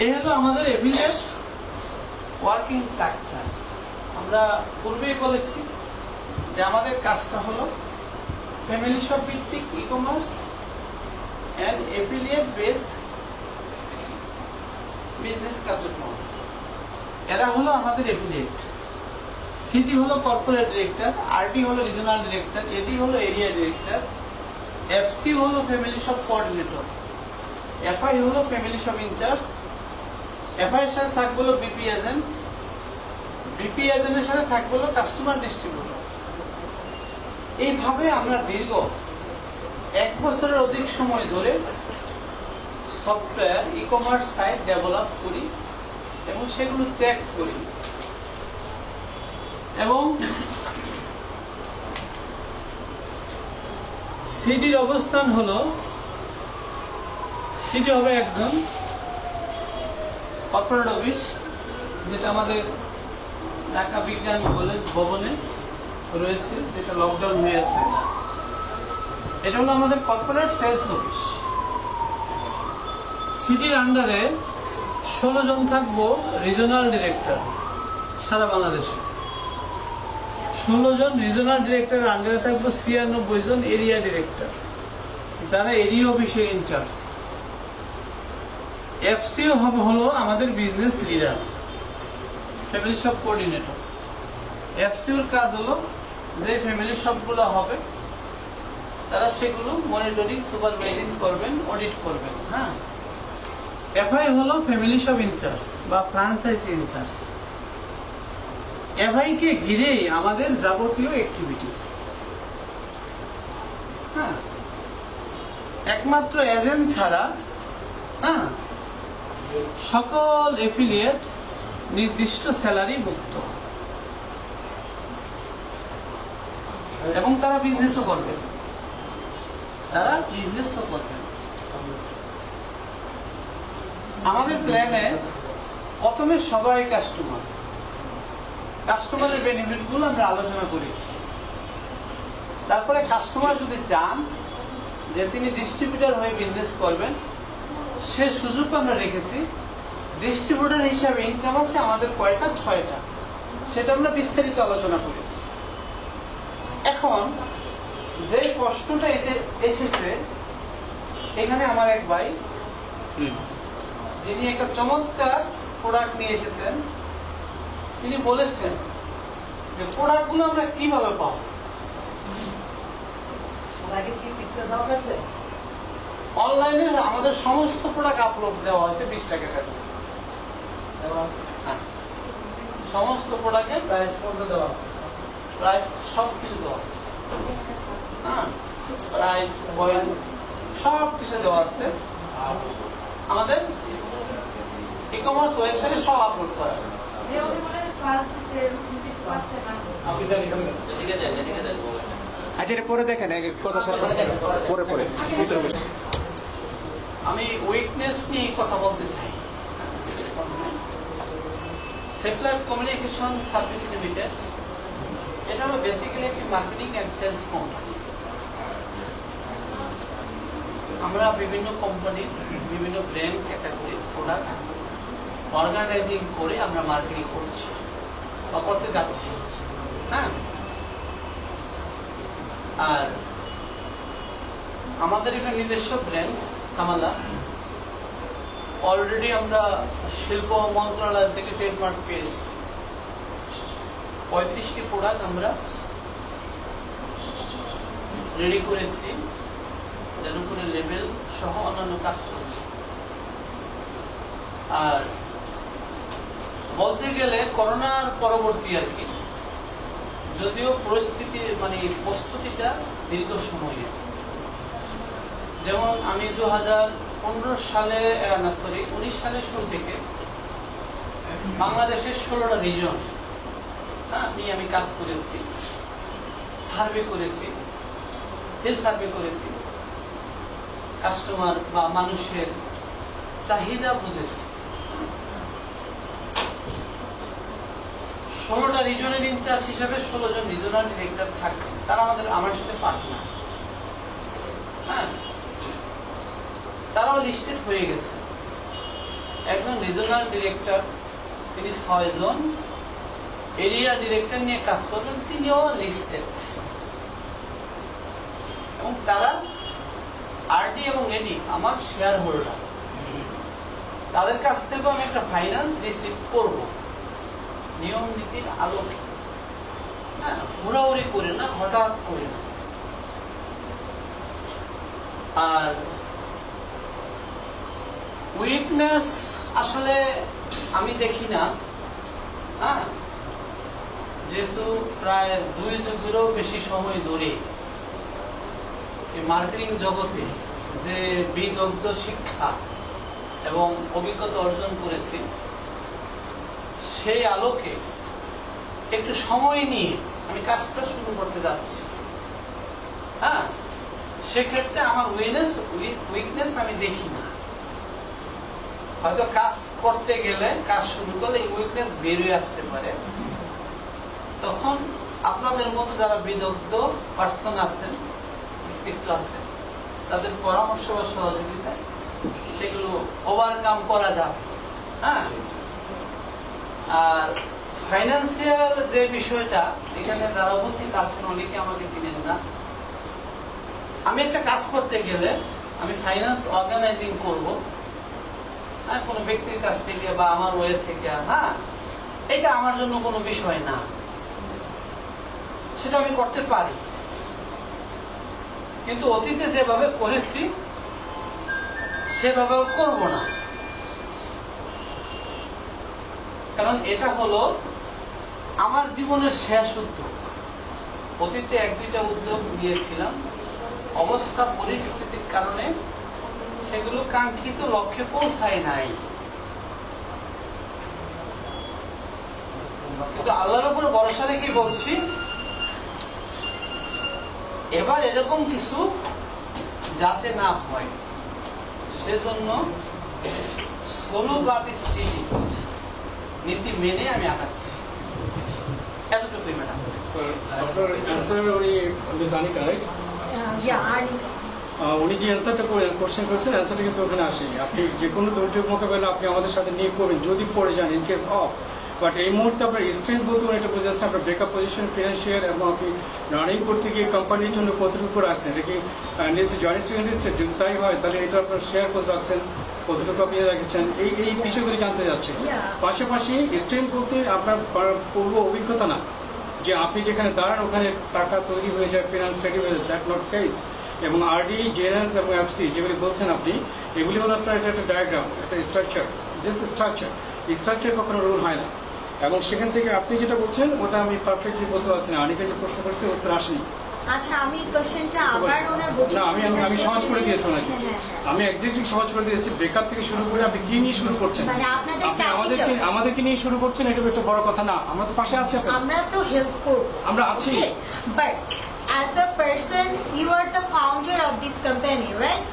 S3: এই হলো আমাদের এফিলিয়েট ওয়ার্কিং স্ট্রাকচার। আমরা পূর্বেই বলেছি যে আমাদের কাজটা হলো ফ্যামিলি শপ ভিত্তিক e commerce and affiliate base business কার্যক্রম। এরা হলো আমাদের এফিলিয়েট। সিটি হলো কর্পোরেট ডিরেক্টর, আরডি হলো রিজনাল ডিরেক্টর, এডি হলো এরিয়া ডিরেক্টর, এফসি হলো ফ্যামিলি শপ কোঅর্ডিনেটর, এফআই হলো ফ্যামিলি শপ ইনচার্জ, এফআই এর সাথে থাকবে হলো বিপি এজেন্ট, বিপি এজেন্টের সাথে থাকবে হলো কাস্টমার ডিস্ট্রিবিউটর। এইভাবে আমরা দীর্ঘ 1 বছরের অধিক সময় ধরে software e commerce site develop করি এবং সেগুলো চেক করি এবং সিডির অবস্থান হলো, সিডি হবে একজন কর্পোরেট অফিস, যেটা আমাদের ঢাকা বিজ্ঞান কলেজ ভবনে রয়েছে, যেটা লকডাউন হয়েছে। এটা হলো আমাদের কর্পোরেট সেলস অফিস। সিটির আন্ডারে 16 জন থাকবো রিজনাল ডিরেক্টর সারা বাংলাদেশে। 16 জন রিজনাল ডিরেক্টরের আন্ডারে থাকবো 96 জন এরিয়া ডিরেক্টর, যারা এরিয়া অফিসের ইনচার্জ। এফসিও হলো আমাদের business leader, family shop coordinator. এফসিওর কাজ হলো যে ফ্যামিলি শপগুলো হবে তারা সেগুলো মনিটরিং, সুপারভাইজিং করবেন, অডিট করবেন। হ্যাঁ, এফআই হলো ফ্যামিলি শপ ইনচার্জ বা ফ্রাঞ্চাইজি ইনচার্জ। এফআই কে ঘিরেই আমাদের যাবতীয় অ্যাক্টিভিটিস। হ্যাঁ, একমাত্র এজেন্ট ছাড়া হ্যাঁ সকল এফিলিয়েট নির্দিষ্ট স্যালারি মুক্ত এবং তারা বিজনেসও করবে, আমাদের প্ল্যানে প্রথমে সবাই কাস্টমারের বেনিফিট গুলো আমরা আলোচনা করেছি। তারপরে কাস্টমার যদি চান যে তিনি ডিস্ট্রিবিউটর হয়ে বিজনেস করবেন, সে সুযোগ আমরা রেখেছি। ডিস্ট্রিবিউটর হিসাবে ইনকাম আছে আমাদের কয়টা? 6টা। সেটা আমরা বিস্তারিত আলোচনা করেছি। এখন যে প্রশ্নটা এতে এসেছে, এখানে আমার এক ভাই যিনি একটা চমৎকার প্রোডাক্ট নিয়ে এসেছেন, তিনি বলেছেন যে প্রোডাক্ট গুলো আমরা কিভাবে পাবো। অনলাইনে আমাদের সমস্ত প্রোডাক্ট আপলোড দেওয়া হয়েছে 20 টাকা করে। সমস্ত প্রোডাক্টের প্রাইস দেওয়া আছে, প্রাইস সবকিছু দেওয়া আছে। হ্যাঁ, প্রাইস, বয়ান সবকিছু দেওয়া আছে। আমাদের ই কমার্স ওয়েবসাইটে সব আপলোড করা আছে।
S2: আচ্ছা, এটা পরে দেখেন, কথা পরে
S3: আমি উইকনেস নিয়ে কথা বলতে চাই। সেপ্লার কমিউনিকেশন সার্ভিস লিমিটেড, এটা হলো বেসিক্যালি একটি মার্কেটিং অ্যান্ড সেলস কোম্পানি। আমরা বিভিন্ন কোম্পানি, বিভিন্ন ব্র্যান্ড ক্যাটাগরি প্রোডাক্ট অর্গানাইজিং করে আমরা মার্কেটিং করছি বা করতে যাচ্ছি। হ্যাঁ, আর আমাদের একটা নিজস্ব ব্র্যান্ড সামালা, অলরেডি আমরা শিল্প মন্ত্রণালয় থেকে ট্রেডমার্ক পেয়েছি। 35টি প্রোডাক্ট আমরা রেডি করেছি, যেন করে লেবেল সহ অন্যান্য কাজ চলছে। আর বলতে গেলে করোনার পরবর্তী আর কি, যদিও পরিস্থিতি মানে প্রস্তুতিটা দীর্ঘ সময়ে, যেমন আমি 2015 সালে 19 সালের শুরু থেকে বাংলাদেশের 16টা রিজন আমি কাজ করেছি, সার্ভে করেছি, হেলথ সার্ভে করেছি, কাস্টমার বা মানুষের চাহিদা বুঝেছি। 16টা রিজনের ইনচার্জ হিসেবে 16 জন রিজনাল ডিরেক্টর থাকবেন, তারা আমার সাথে পার্টনার। হ্যাঁ, তারাও লিস্টেড হয়ে গেছে। একজন রিজনাল ডিরেক্টর, তিনি 6 জন এরিয়া ডিরেক্টর নিয়ে কাজ করবেন, তিনিও লিস্টেড, এবং তারা আরডি এবং এডি আমার শেয়ার হোল্ডার। তাদের কাছ থেকেও আমি একটা ফাইন্যান্স রিসিভ করব নিয়ম নীতির আলোকে, হ্যাঁ, ঘোরাঘুরি করে না, হঠাৎ করে না। আর উইকনেস আসলে আমি দেখি না, হ্যাঁ, যেহেতু প্রায় 2 যুগেরও বেশি সময় ধরে এই মার্কেটিং জগতে যে বিদগ্ধ শিক্ষা এবং অভিজ্ঞতা অর্জন করেছি, সেই আলোকে একটু সময় নিয়ে আমি কাজটা শুরু করতে যাচ্ছি। হ্যাঁ, সেক্ষেত্রে আমার উইকনেস আমি দেখি না। হয়তো কাজ করতে গেলে, কাজ শুরু করলে এই উইকনেস বেরিয়ে আসতে পারে। তখন আপনাদের মতো যারা বিদগ্ধ পার্সন আছেন, ব্যক্তিত্ব আছেন, তাদের পরামর্শ বা সহযোগিতায় সেগুলো ওভারকাম করা যাবে। হ্যাঁ, আর ফাইন্যান্সিয়াল যে বিষয়টা, এখানে যারা উপস্থিত আছেন অনেকে আমাকে চিনেন না। আমি একটা কাজ করতে গেলে আমি ফাইন্যান্স অর্গানাইজিং করব, হ্যাঁ, কোনো ব্যক্তির কাছ থেকে বা আমার ওয়ে থেকে, হ্যাঁ, এটা আমার জন্য কোনো বিষয় না, সেটা আমি করতে পারি। কিন্তু অতীতে যেভাবে করেছি সেভাবেও করব না, কারণ এটা হলো আমার জীবনের শেষ উদ্যোগ। অতীতে 1-2টা উদ্যোগ নিয়েছিলাম, অবস্থা পরিস্থিতির কারণে সেগুলো কাঙ্ক্ষিত লক্ষ্যে পৌঁছায় নাই। কিন্তু আল্লাহর উপর ভরসা রেখে বলছি, এবার এরকম কিছু যাতে না হয়, সেজন্য স্লো বাট স্টেডি নীতি মেনে আমি আগাচ্ছি। এতটুকুই ম্যাডাম।
S10: আপনার অ্যান্সার উনি জানিকা, রাইট? উনি যে অ্যান্সারটা কোশ্চেন করেছেন, অ্যান্সারটা কিন্তু ওখানে আসে। আপনি যে কোনো দুর্যোগ মোকাবেলা আপনি আমাদের সাথে নিয়ে করবেন যদি পড়ে যান, ইন কেস অফ। বাট এই মুহূর্তে আপনার স্ট্রেংথ বলতে এটা বোঝা যাচ্ছে আপনার ব্রেকআপ পজিশন, ফিনান্সিয়াল, এবং আপনি রানিং করতে গিয়ে কোম্পানির জন্য কতটুকু রাখছেন, এটা কি জয়েন্ট ইন্ডাস্ট্রি, যদি তাই হয় তাহলে এটা আপনার শেয়ার কত রাখছেন, কতটুকু আপনি রেখেছেন, এই বিষয়গুলি জানতে যাচ্ছে। পাশাপাশি স্ট্রেংথ বলতে আপনার পূর্ব অভিজ্ঞতা না, যে আপনি যেখানে দাঁড়ান ওখানে টাকা তৈরি হয়ে যায়, ফিনান্স রেডি হয়ে যায়, দ্যাট নট কেস। এবং আরডি, জেএনএস এবং এফসি যেগুলি বলছেন আপনি, এগুলি হলো আপনার এটা একটা ডায়াগ্রাম, একটা স্ট্রাকচার, জাস্ট স্ট্রাকচার। স্ট্রাকচার কখনো রুল হয় না। এবং সেখান থেকে আপনি যেটা বলছেন ওটা আমি পারফেক্টলি বুঝতে পারছি না। অনেকে যে প্রশ্ন করছে উত্তর আসেনি।
S9: আচ্ছা, আমি কোশ্চেনটা আবার ওনার বোঝার
S10: না, আমি সহজ করে দিয়েছি ওনাকে। আমি এক্স্যাক্টলি সহজ করে দিয়েছি। ব্রেকআপ থেকে শুরু করে আপনি কি নিয়ে শুরু করছেন,
S9: মানে
S10: আপনি আমাদেরকে নিয়ে শুরু করছেন, এটা একটা বড় কথা না। আমরা তো পাশে আছি,
S9: আমরা তো হেল্প করব,
S10: আমরা আছি।
S9: But as a person you are the founder of this company, right?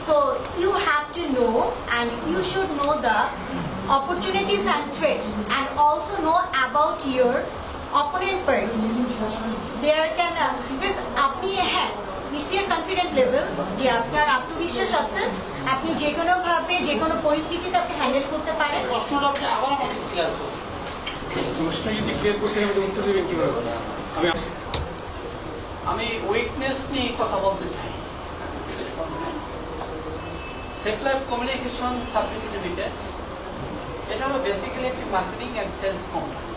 S9: So you have to know, and you should know the opportunities and threats, and also know about your opponent party. There can because আপনি, হ্যাঁ, it's your confident level, যে আপনার আত্মবিশ্বাস আছে, আপনি যে কোনো ভাবে যে কোনো পরিস্থিতিতে আপনি হ্যান্ডেল করতে পারেন।
S3: প্রশ্নটা আপনি আবার আমাকে ক্লিয়ার করুন।
S10: প্রশ্ন যদি ক্লিয়ার করতে হবে উত্তর দেবেন কিভাবে?
S3: আমি উইকনেস নিয়ে কথা বলতে চাই। Safe life communication service limited, এটা হলো বেসিক্যালি একটি মার্কেটিং অ্যান্ড সেলস কোম্পানি।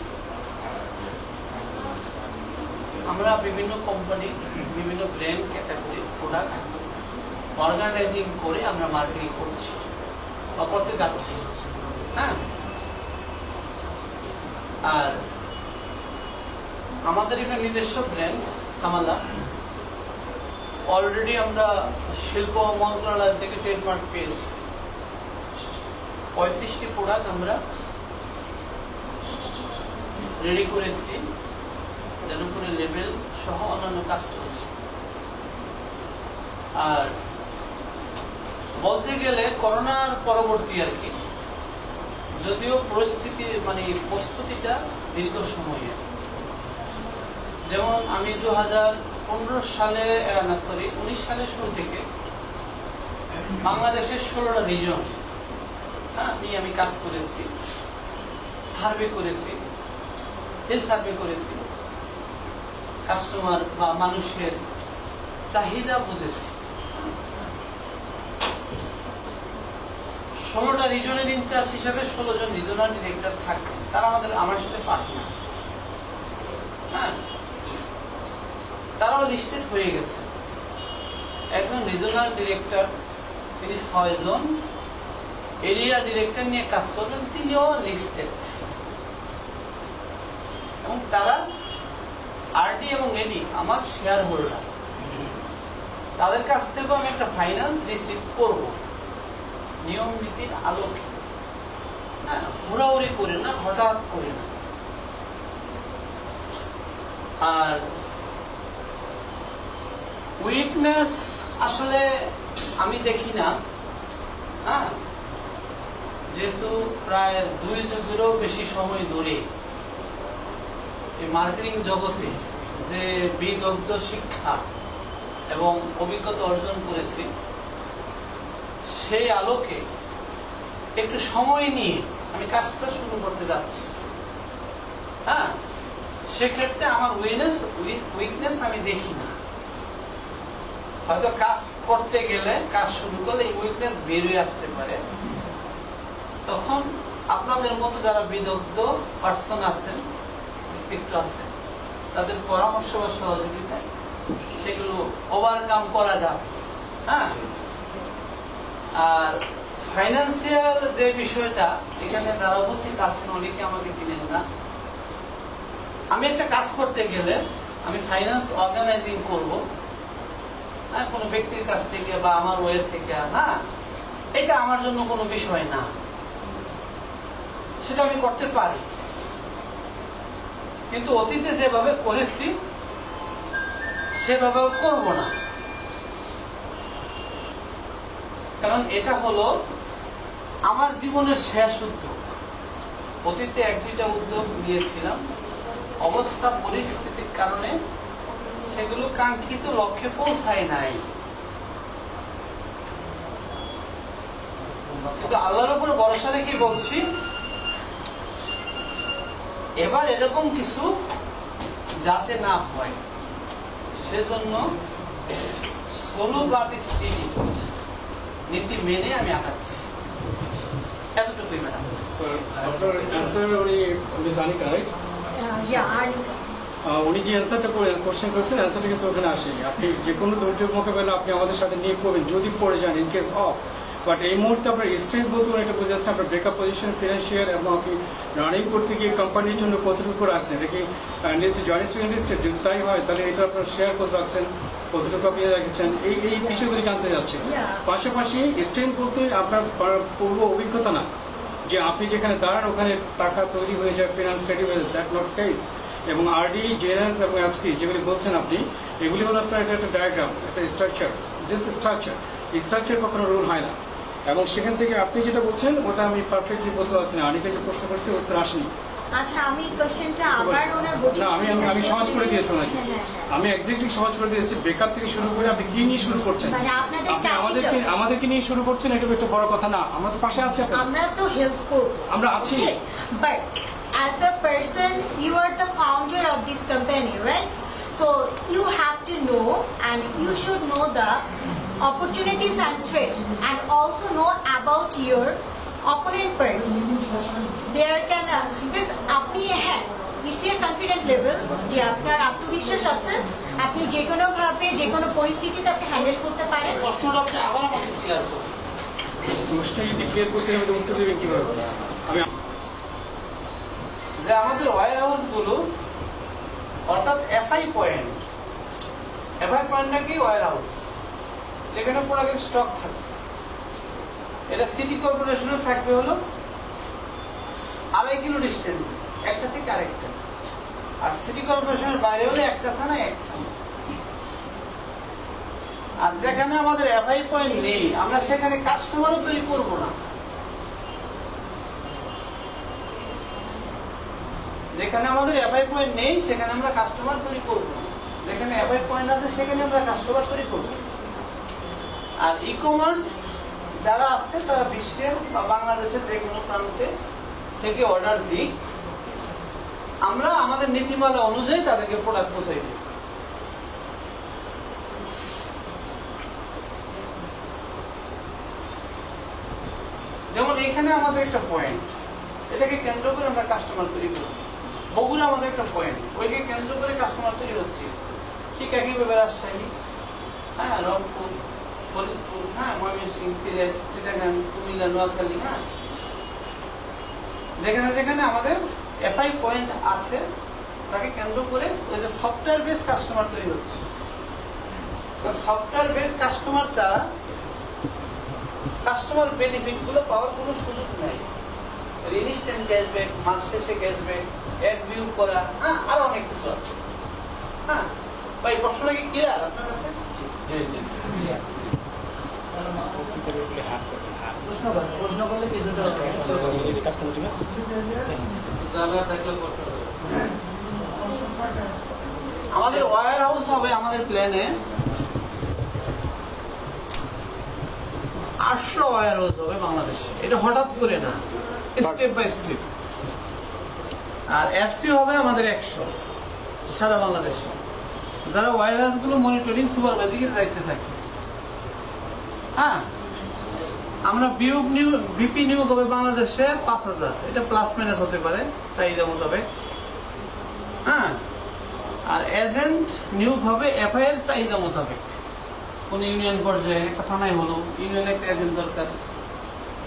S3: আমরা বিভিন্ন কোম্পানি, বিভিন্ন ব্র্যান্ড ক্যাটাগরি প্রোডাক্ট অর্গানাইজিং করে আমরা মার্কেটিং করছি বা করতে যাচ্ছি। হ্যাঁ, আর আমাদের একটা নিজস্ব ব্র্যান্ড সামালা, অলরেডি আমরা শিল্প মন্ত্রণালয় থেকে ট্রেডমার্ক পেয়েছি। 35টি প্রোডাক্ট আমরা রেডি করেছি, যেন করে লেবেল সহ অন্যান্য কাজ চলছে। আর বলতে গেলে করোনার পরবর্তী আর কি, যদিও পরিস্থিতি মানে প্রস্তুতিটা দীর্ঘ সময়ে, যেমন আমি 2015 সালে 19 সালের শুরু থেকে বাংলাদেশের 16টা রিজন নিয়ে আমি কাজ করেছি, সার্ভে করেছি, হেলথ সার্ভে করেছি, কাস্টমার বা মানুষের চাহিদা বুঝেছি। 16টা রিজনের ইনচার্জ হিসেবে 16 জন রিজনাল ডিরেক্টর থাকবে, তারা আমার সাথে পার্টনার। হ্যাঁ, তারাও লিস্টেড হয়ে গেছে। একজন রিজনাল ডিরেক্টর তিনি 6 জন, এরিয়া ডিরেক্টর নিয়ে কাজ করবেন, তিনিও লিস্টেড, এবং তারা আরডি এবং এডি আমার শেয়ার হোল্ডার। তাদের কাছ থেকেও আমি একটা ফাইন্যান্স রিসিভ করব নিয়ম নীতির আলোকে। হ্যাঁ, হুড়াহুড়ি করে না, হঠাৎ করে না। আর উইকনেস আসলে আমি দেখি না। হ্যাঁ, যেহেতু প্রায় 2 যুগেরও বেশি সময় ধরে এই মার্কেটিং জগতে যে বিদগ্ধ শিক্ষা এবং অভিজ্ঞতা অর্জন করেছি, সেই আলোকে একটু সময় নিয়ে আমি কাজটা শুরু করতে যাচ্ছি। হ্যাঁ, সেক্ষেত্রে আমার উইকনেস আমি দেখি না। হয়তো কাজ করতে গেলে, কাজ শুরু করলে এই উইকনেস বেরিয়ে আসতে পারে। তখন আপনাদের মতো যারা বিদগ্ধ পার্সন আছেন, ব্যক্তিত্ব আছেন, তাদের পরামর্শ বা সহযোগিতায় সেগুলো ওভারকাম করা যাবে। হ্যাঁ, আর ফাইন্যান্সিয়াল যে বিষয়টা, এখানে যারা উপস্থিত আছেন অনেকে আমাকে চিনেন না। আমি একটা কাজ করতে গেলে আমি ফাইন্যান্স অর্গানাইজিং করব, হ্যাঁ, কোনো ব্যক্তির কাছ থেকে বা আমার ওয়ে থেকে। হ্যাঁ, এটা আমার জন্য কোনো বিষয় না, সেটা আমি করতে পারি। কিন্তু অতীতে যেভাবে করেছি সেভাবেও করব না, কারণ এটা হলো আমার জীবনের শেষ উদ্যোগ। অতীতে 1-2টা উদ্যোগ নিয়েছিলাম, অবস্থা পরিস্থিতির কারণে সেগুলো কাঙ্ক্ষিত লক্ষ্যে পৌঁছায় নাই। কিন্তু আল্লাহর উপর ভরসা রেখে বলছি, এবার এরকম কিছু যাতে না হয়, সেজন্য স্লো বাট স্টেডি নীতি মেনে আমি আগাচ্ছি। এতটুকুই ম্যাডাম।
S10: স্যার, আপনার অ্যান্সার উনি সানিকা, রাইট? উনি যে অ্যান্সারটা কোশ্চেন করেছেন, অ্যান্সারটা কিন্তু ওখানে আসেনি। আপনি যে কোনো দুর্যোগ মোকাবেলা আপনি আমাদের সাথে নিয়ে করবেন যদি পড়ে যান, ইন কেস অফ। বাট এই মুহূর্তে আপনার স্ট্রেংথ বলতে এটা বোঝা যাচ্ছে আপনার ব্রেকআপ পজিশন, ফিনান্সিয়াল, এবং আপনি রানিং করতে গিয়ে কোম্পানির জন্য কতটুকু রাখছেন। এটা কি ইন্ডাস্ট্রি, জয়েন্ট ইন্ডাস্ট্রি? যদি তাই হয় তাহলে এটা আপনার শেয়ার কত রাখছেন, কতটুকু আপনি রাখছেন, এই বিষয়গুলি জানতে যাচ্ছে। পাশাপাশি স্ট্রেংথ বলতে আপনার পূর্ব অভিজ্ঞতা না, যে আপনি যেখানে দাঁড়ান ওখানে টাকা তৈরি হয়ে যায়, ফিনান্স রেডি হয়ে যায়, দ্যাট নট কেস। এবং আরডি, জেএনএস এবং এফসি যেগুলি বলছেন আপনি, এগুলি হলো আপনার একটা ডায়াগ্রাম, একটা স্ট্রাকচার, জাস্ট স্ট্রাকচার। এই স্ট্রাকচার কখনো রুল হয় না। এবং সেখান থেকে আপনি যেটা বলছেন ওটা আমি পারফেক্টলি বলতে পারছি না। আনিকা যে প্রশ্ন করছে উত্তর আসেনি।
S9: আচ্ছা, আমি কোশ্চেনটা আবার ওনার বুঝে
S10: না, আমি সহজ করে দিয়েছি নাকি? আমি এক্স্যাক্টলি সহজ করে দিয়েছি। ব্রেকআপ থেকে শুরু করে আপনি কি নিয়ে শুরু করছেন?
S9: মানে আপনাদের
S10: আপনি আমাদেরকে নিয়ে শুরু করছেন, এটা একটা বড় কথা না। আমরা তো পাশে আছি,
S9: আমরা তো হেল্প করব,
S10: আমরা আছি।
S9: But as a person you are the founder of this company, right? So you have to know, and you should know the opportunities and threats, and also know about your opponent party. There can because আপনি হ্যাঁ, it's your confident level যে আপনার আত্মবিশ্বাস আছে, আপনি যে কোনো ভাবে যে কোনো পরিস্থিতিতে আপনি হ্যান্ডেল করতে পারেন।
S3: প্রশ্নটা আপনি আবার আমাকে ক্লিয়ার করুন।
S10: প্রশ্নটা যদি ক্লিয়ার করতে হবে উত্তর দেবেন কিভাবে? আমি
S3: যে আমাদের ওয়্যার হাউস গুলো, অর্থাৎ এফআই পয়েন্ট কি ওয়্যার হাউস, যেখানে প্রোডাক্টের স্টক থাকে, এটা সিটি কর্পোরেশনে থাকবে হলো 2.5 কিলো ডিস্টেন্স একটা থেকে আরেকটা, আর সিটি কর্পোরেশনের বাইরে হলে একটা থানা একটা। আর যেখানে আমাদের এফআই পয়েন্ট নেই, আমরা সেখানে কাস্টমারও তৈরি করবো না। যেখানে আমাদের এফআই পয়েন্ট নেই সেখানে আমরা কাস্টমার তৈরি করবো না, যেখানে এফআই পয়েন্ট আছে সেখানে আমরা কাস্টমার তৈরি করবো। আর ই কমার্স যারা আছে তারা বিশ্বের বা বাংলাদেশের যে কোনো প্রান্তে থেকে অর্ডার দিই, আমরা আমাদের নীতিমালা অনুযায়ী তাদেরকে প্রোডাক্ট পৌঁছাই দিই। যেমন এখানে আমাদের একটা পয়েন্ট, এটাকে কেন্দ্র করে আমরা কাস্টমার তৈরি করি। বগুড়া আমাদের একটা পয়েন্ট, ওইকে কেন্দ্র করে কাস্টমার তৈরি হচ্ছে। ঠিক একইভাবে রাজশাহী, হ্যাঁ, রংপুর, ফরিদপুর, হ্যাঁ, ময়মনসিংহ, সিলেট, চিটাগাং, কুমিল্লা, নোয়াখালী, হ্যাঁ, যেখানে যেখানে আমাদের এফআই পয়েন্ট আছে তাকে কেন্দ্র করে ওই যে সফটওয়্যার বেস কাস্টমার তৈরি হচ্ছে। সফটওয়্যার বেস কাস্টমার ছাড়া কাস্টমার বেনিফিট গুলো পাওয়ার কোনো সুযোগ নাই। ইনস্ট্যান্ট ক্যাশব্যাক, মাস শেষে ক্যাশব্যাক, অ্যাড ভিউ করা, হ্যাঁ, আরো অনেক কিছু আছে। হ্যাঁ ভাই, প্রশ্নটা কি ক্লিয়ার আপনার কাছে?
S4: প্রশ্ন করলে কিছুটা
S3: আমাদের ওয়্যার হাউস হবে আমাদের প্ল্যানে 800 ওয়্যার হাউস হবে বাংলাদেশে। এটা হঠাৎ করে না, স্টেপ বাই স্টেপ। আর এফসি হবে আমাদের 100 সারা বাংলাদেশে, যারা ওয়্যার হাউস গুলো মনিটরিং সুপারভাইজিং এর দায়িত্বে থাকে। হ্যাঁ, আমরা বিপি নিয়োগ হবে বাংলাদেশে 5000, এটা প্লাস মাইনাস হতে পারে চাহিদা মোতাবেক। হ্যাঁ, আর এজেন্ট নিয়োগ হবে এফআই এর চাহিদা মোতাবেক। কোন ইউনিয়ন পর্যায়ে একটা থানায় হলো ইউনিয়নে একটা এজেন্ট দরকার,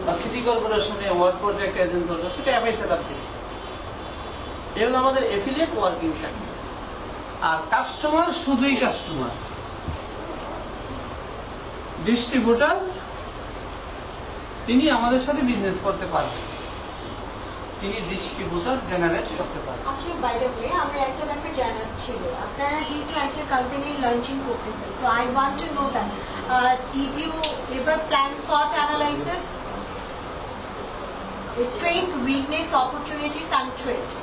S3: বা সিটি কর্পোরেশনে ওয়ার্ড পর্যায়ে একটা এজেন্ট দরকার, সেটা এফআই সেট আপ দিবে। এগুলো আমাদের এফিলিয়েট ওয়ার্কিং স্ট্রাকচার। আর কাস্টমার শুধুই কাস্টমার, ডিস্ট্রিবিউটর তিনি আমাদের সাথে বিজনেস করতে পারবেন, তিনি ডিস্ট্রিবিউটর জেনারেট করতে পারবেন।
S9: আচ্ছা, বাই দ্য ওয়ে আমার একটা ব্যাপার জানার ছিল, আপনারা যেহেতু একটা কোম্পানির লঞ্চিং করতেছেন, so I want to know that did you ever plan SWOT analysis, strength, weakness, opportunities and threats?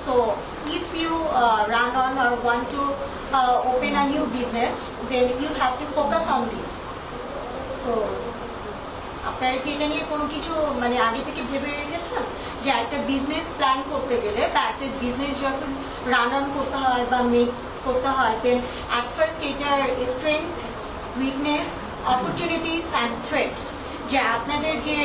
S9: So if you run on or want to open a new business, then you have to focus on this. So আপনারা কি এটা নিয়ে কোনো কিছু মানে আগে থেকে ভেবে রেখেছেন যে একটা বিজনেস প্ল্যান করতে গেলে বা একটা বিজনেস যখন রান অন করতে হয় বা মেক করতে হয়, দেন অ্যাট ফার্স্ট এটার strength, weakness, opportunities and threats, যে আপনাদের যে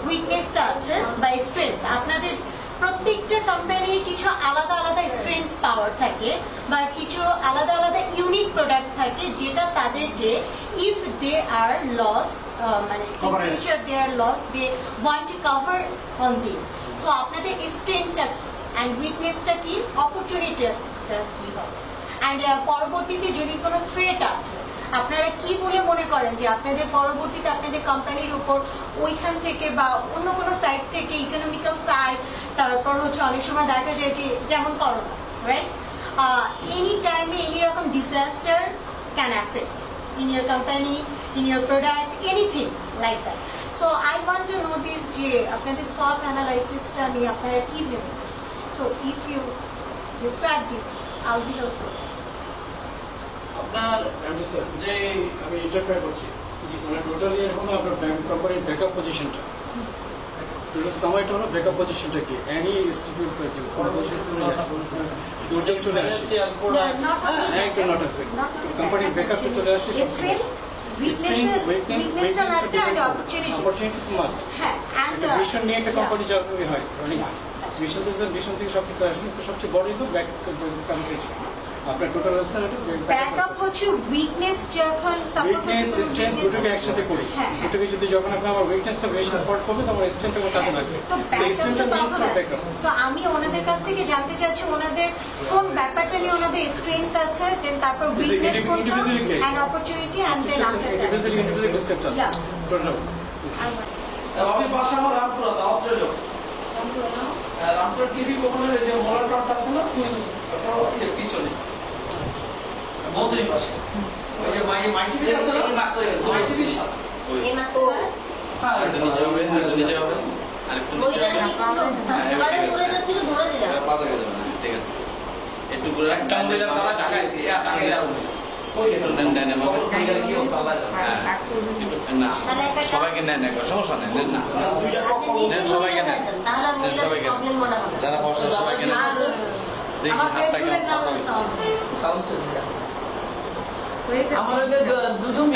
S9: উইকনেসটা আছে বা স্ট্রেংথ, আপনাদের প্রত্যেকটা কোম্পানির কিছু আলাদা আলাদা স্ট্রেংথ পাওয়ার থাকে বা কিছু আলাদা আলাদা ইউনিক প্রোডাক্ট থাকে যেটা তাদেরকে ইফ দে আর লস মানে in future they are lost, they want to cover on this. So আপনাদের স্ট্রেংথটা কি and উইকনেসটা কি, অপরচুনিটিটা কি হবে, and পরবর্তীতে যদি কোনো থ্রেট আছে আপনারা কি বলে মনে করেন যে আপনাদের পরবর্তীতে আপনাদের কোম্পানির উপর ওইখান থেকে বা অন্য কোনো সাইড থেকে ইকোনমিক্যাল সাইড, তারপর হচ্ছে অনেক সময় দেখা যায় যে যেমন করোনা, রাইট, এনি টাইমে এনি রকম disaster can affect in your company, in your product, anything like that. So I want to know this যে আপনাদের SWOT অ্যানালাইসিসটা নিয়ে আপনারা কি ভেবেছেন? So if you describe this, I'll be helpful.
S3: আপনার
S10: যে আমি এটা ট্রাই করছি মানে টোটালি এখন আপনার ব্যাংক কোম্পানির ব্যাকআপ পজিশনটা, সময়টা হলো ব্যাকআপ পজিশনটা কি, এনি ইনস্টিটিউট দুর্যোগ চলে আসে, একদম নট কোম্পানির ব্যাকআপটা চলে আসে, অপরচুনিটি মাস্ট ভিশন নিয়ে একটা কোম্পানি যখন হয় রনিং ভিশন থেকে সবকিছু আসে, কিন্তু সবচেয়ে বড় কিন্তু ব্যাক কনসেপ্ট আপনার টোটাল অবস্থা
S9: ব্যাকআপ হচ্ছে উইকনেস, যখন
S10: উইকনেস স্ট্রেংথ দুটোকে একসাথে করি, দুটোকে যদি যখন আপনি আমার উইকনেসটা বেশি সাপোর্ট করবে তখন স্ট্রেংথটা কাজে লাগবে।
S9: তো আমি ওনাদের কাছ থেকে জানতে চাচ্ছি ওনাদের কোন ব্যাপারটা নিয়ে ওনাদের স্ট্রেংথ আছে, দেন তারপর উইকনেস কোনটা and opportunity and then after that
S10: individual step আছে।
S3: আমি বাসা আমার রামপুরা দাওয়াত রইল, রামপুরা টিভি কোম্পানির যে মোলার প্লান্ট আছে না, পিছনে বন্ধুরি পাশে ওই যে মাই টিভি আছে না, মাই টিভির সাথে
S9: এই মাস্টার
S3: হ্যাঁ নিচে হবে, নিচে হবে আরেকটু নিচে হবে,
S9: আরে ঘুরে যাচ্ছিল ধরে দিলাম
S8: ঠিক আছে একটু ঘুরে একটা মহিলা তারা ঢাকাইছে টাকা আর না সবাইকে নেন না সমস্যা নেই নেন না নেন সবাইকে নেন নেন সবাইকে যারা বসে সবাইকে নেন দেখি হাতটা কেমন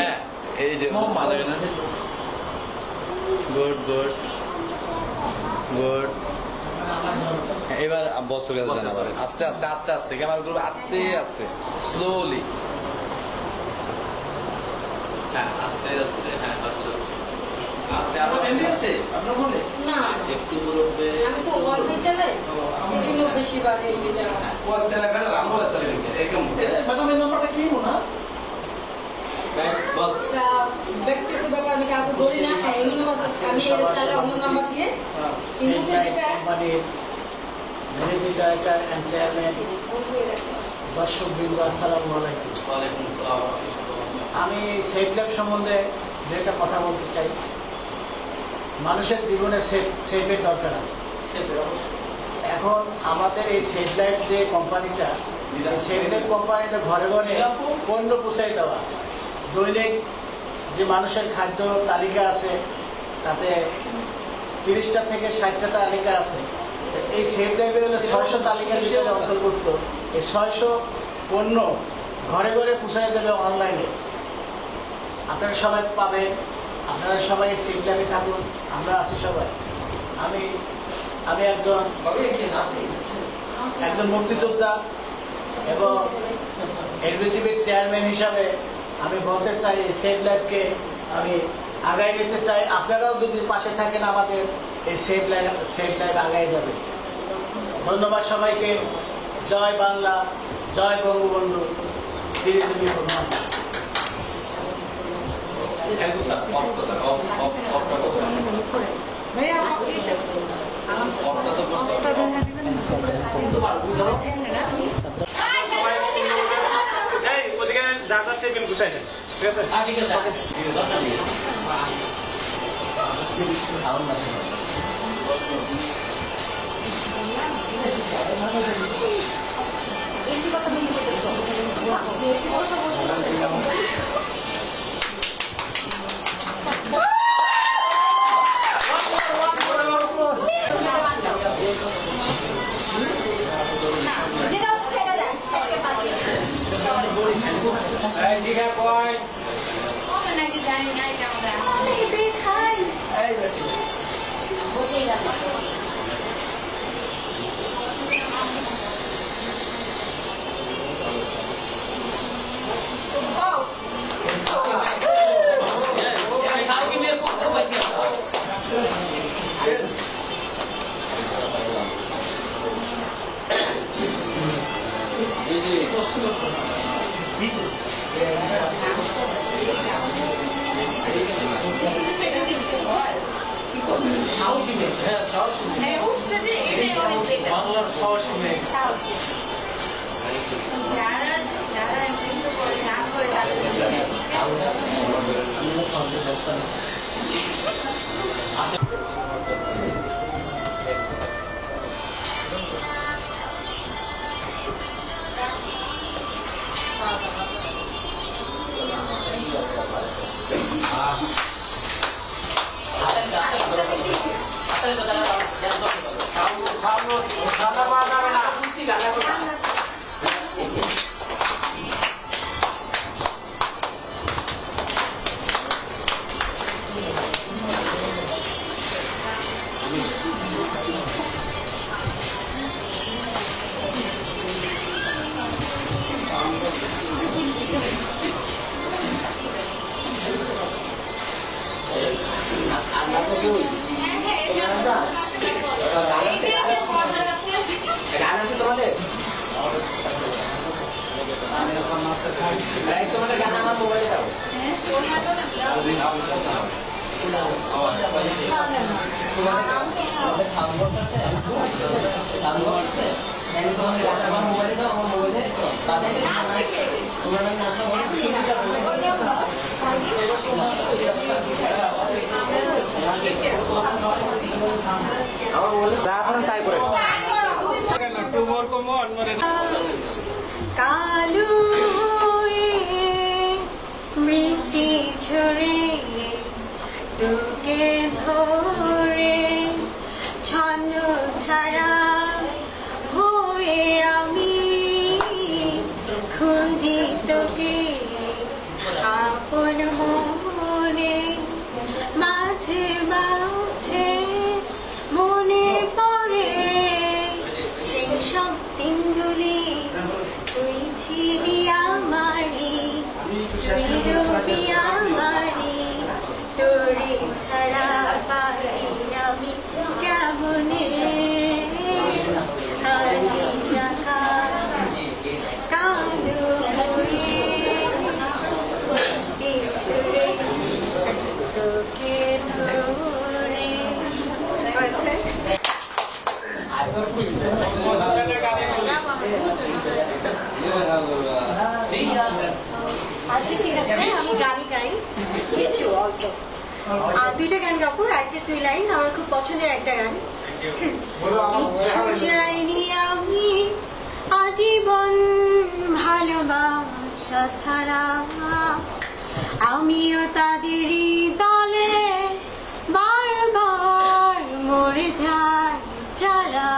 S8: হ্যাঁ এই যে গুড গুড গুড এবার বসের কাছে জানাবার আস্তে আস্তে আস্তে আস্তে ক্যামেরা গ্রুপ আস্তে আস্তে স্লোলি হ্যাঁ আস্তে আস্তে হ্যাঁ আচ্ছা আচ্ছা আস্তে আরো এমনি আছে আপনার বলে
S11: না
S8: একটু বলবে
S11: আমি তো ওয়াইফাই চালাই এজন্য বেশিরভাগ এমনি যাওয়া
S5: ওয়ার সেলাকার রামো সেলাকার একদম
S4: ম্যাডাম এই নাম্বারটা কি না
S8: বস
S11: ব্যক্তিগত ব্যাপার আমি কাউকে বলি না হ্যাঁ অন্য নাম্বার আমি চালাই অন্য নাম্বার দিয়ে কিন্তু যেটা
S4: কোম্পানির ম্যানেজার এটা চেয়ারম্যান দর্শকবৃন্দ আসসালামু আলাইকুম।
S5: ওয়ালাইকুম আসসালাম।
S4: আমি সেফ ল্যাব সম্বন্ধে দু একটা কথা বলতে চাই। মানুষের জীবনে সেফের দরকার আছে। এখন আমাদের এই সেফ লাইফ যে কোম্পানিটা সেফ লাইফ কোম্পানিটা ঘরে ঘরে পণ্য পৌঁছাই দেওয়া, দৈনিক যে মানুষের খাদ্য তালিকা আছে তাতে 30টা থেকে 60টা তালিকা আছে। এই সেফ লাইফে হলো 600 তালিকার ভিতরে অন্তর্ভুক্ত। এই 600 পণ্য ঘরে ঘরে পৌঁছাই দেবে অনলাইনে। আপনারা সবাই পাবেন, আপনারা সবাই সেফ লাইফে থাকুন, আমরা আছি সবাই। আমি একজন মুক্তিযোদ্ধা এবং এক্সিকিউটিভ চেয়ারম্যান হিসাবে আমি বলতে চাই এই সেফ লাইফকে আমি আগায় নিতে চাই। আপনারাও যদি পাশে থাকেন আমাদের এই সেফ লাইফ আগায় যাবে। ধন্যবাদ সবাইকে। জয় বাংলা, জয় বঙ্গবন্ধু, চিরজীবী প্রধান।
S2: ওদিকে যার যার টেবিল গুছাই নেন, ঠিক আছে?
S7: ঠিক আছে
S4: বাংলার সাহসী মেয়ে।
S9: যারা করে না করে তাদের
S7: তোমাদের গান আমার মোবাইলে দাও আমার মোবাইলে দাও আমার মোবাইলে
S2: তাই করে
S9: কালু ঝরে তোকে ধরে ছন্ন ছাড়া হয়ে আমি খুঁজি তোকে আপন মনে মাঝে মাঝে মনে পড়ে সেই সব দিনগুলি তুই ছিলি আমারি তুই রবি আমারি তোরে ছাড়া বাঁচি আমি কেমনে আজি আকাশ কালো হয়ে বৃষ্টি ছুড়ে তোকে ধরে আচ্ছা আচ্ছা ঠিক আছে আমি গানই গাই একটু অল্প দুইটা গান গাবো একটা দুই লাইন আমার খুব পছন্দের একটা গান কিচ্ছু চাইনি আমি আজীবন ভালোবাসা ছাড়া আমিও তাদেরই দলে বারবার মরে যাই যারা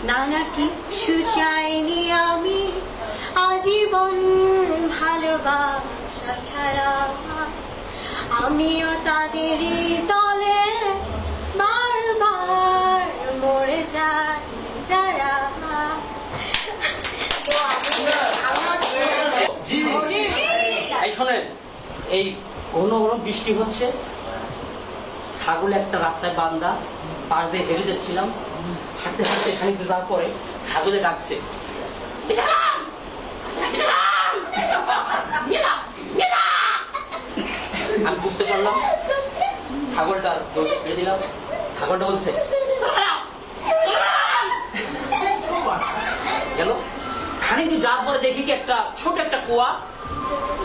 S9: নানা কিচ্ছু চাইনি আমি আজীবন ভালোবাসা ছাড়া আমিও তাদেরই দলে বারবার মরে যাই যারা
S7: এই শোনেন, এই ঘন ঘন বৃষ্টি হচ্ছে, ছাগল একটা রাস্তায় বান্ধা, পাশ দিয়ে হেঁটে যাচ্ছিলাম, হাঁটতে হাঁটতে খানিকটা যাওয়ার পরে ছাগলে ডাকছে, আমি বুঝতে পারলাম ছাগলটা দৌড়ে ছেড়ে দিলাম। ছাগলটা বলছে গেল। খানিকটা যাওয়ার পরে দেখি কি একটা ছোট একটা কুয়া,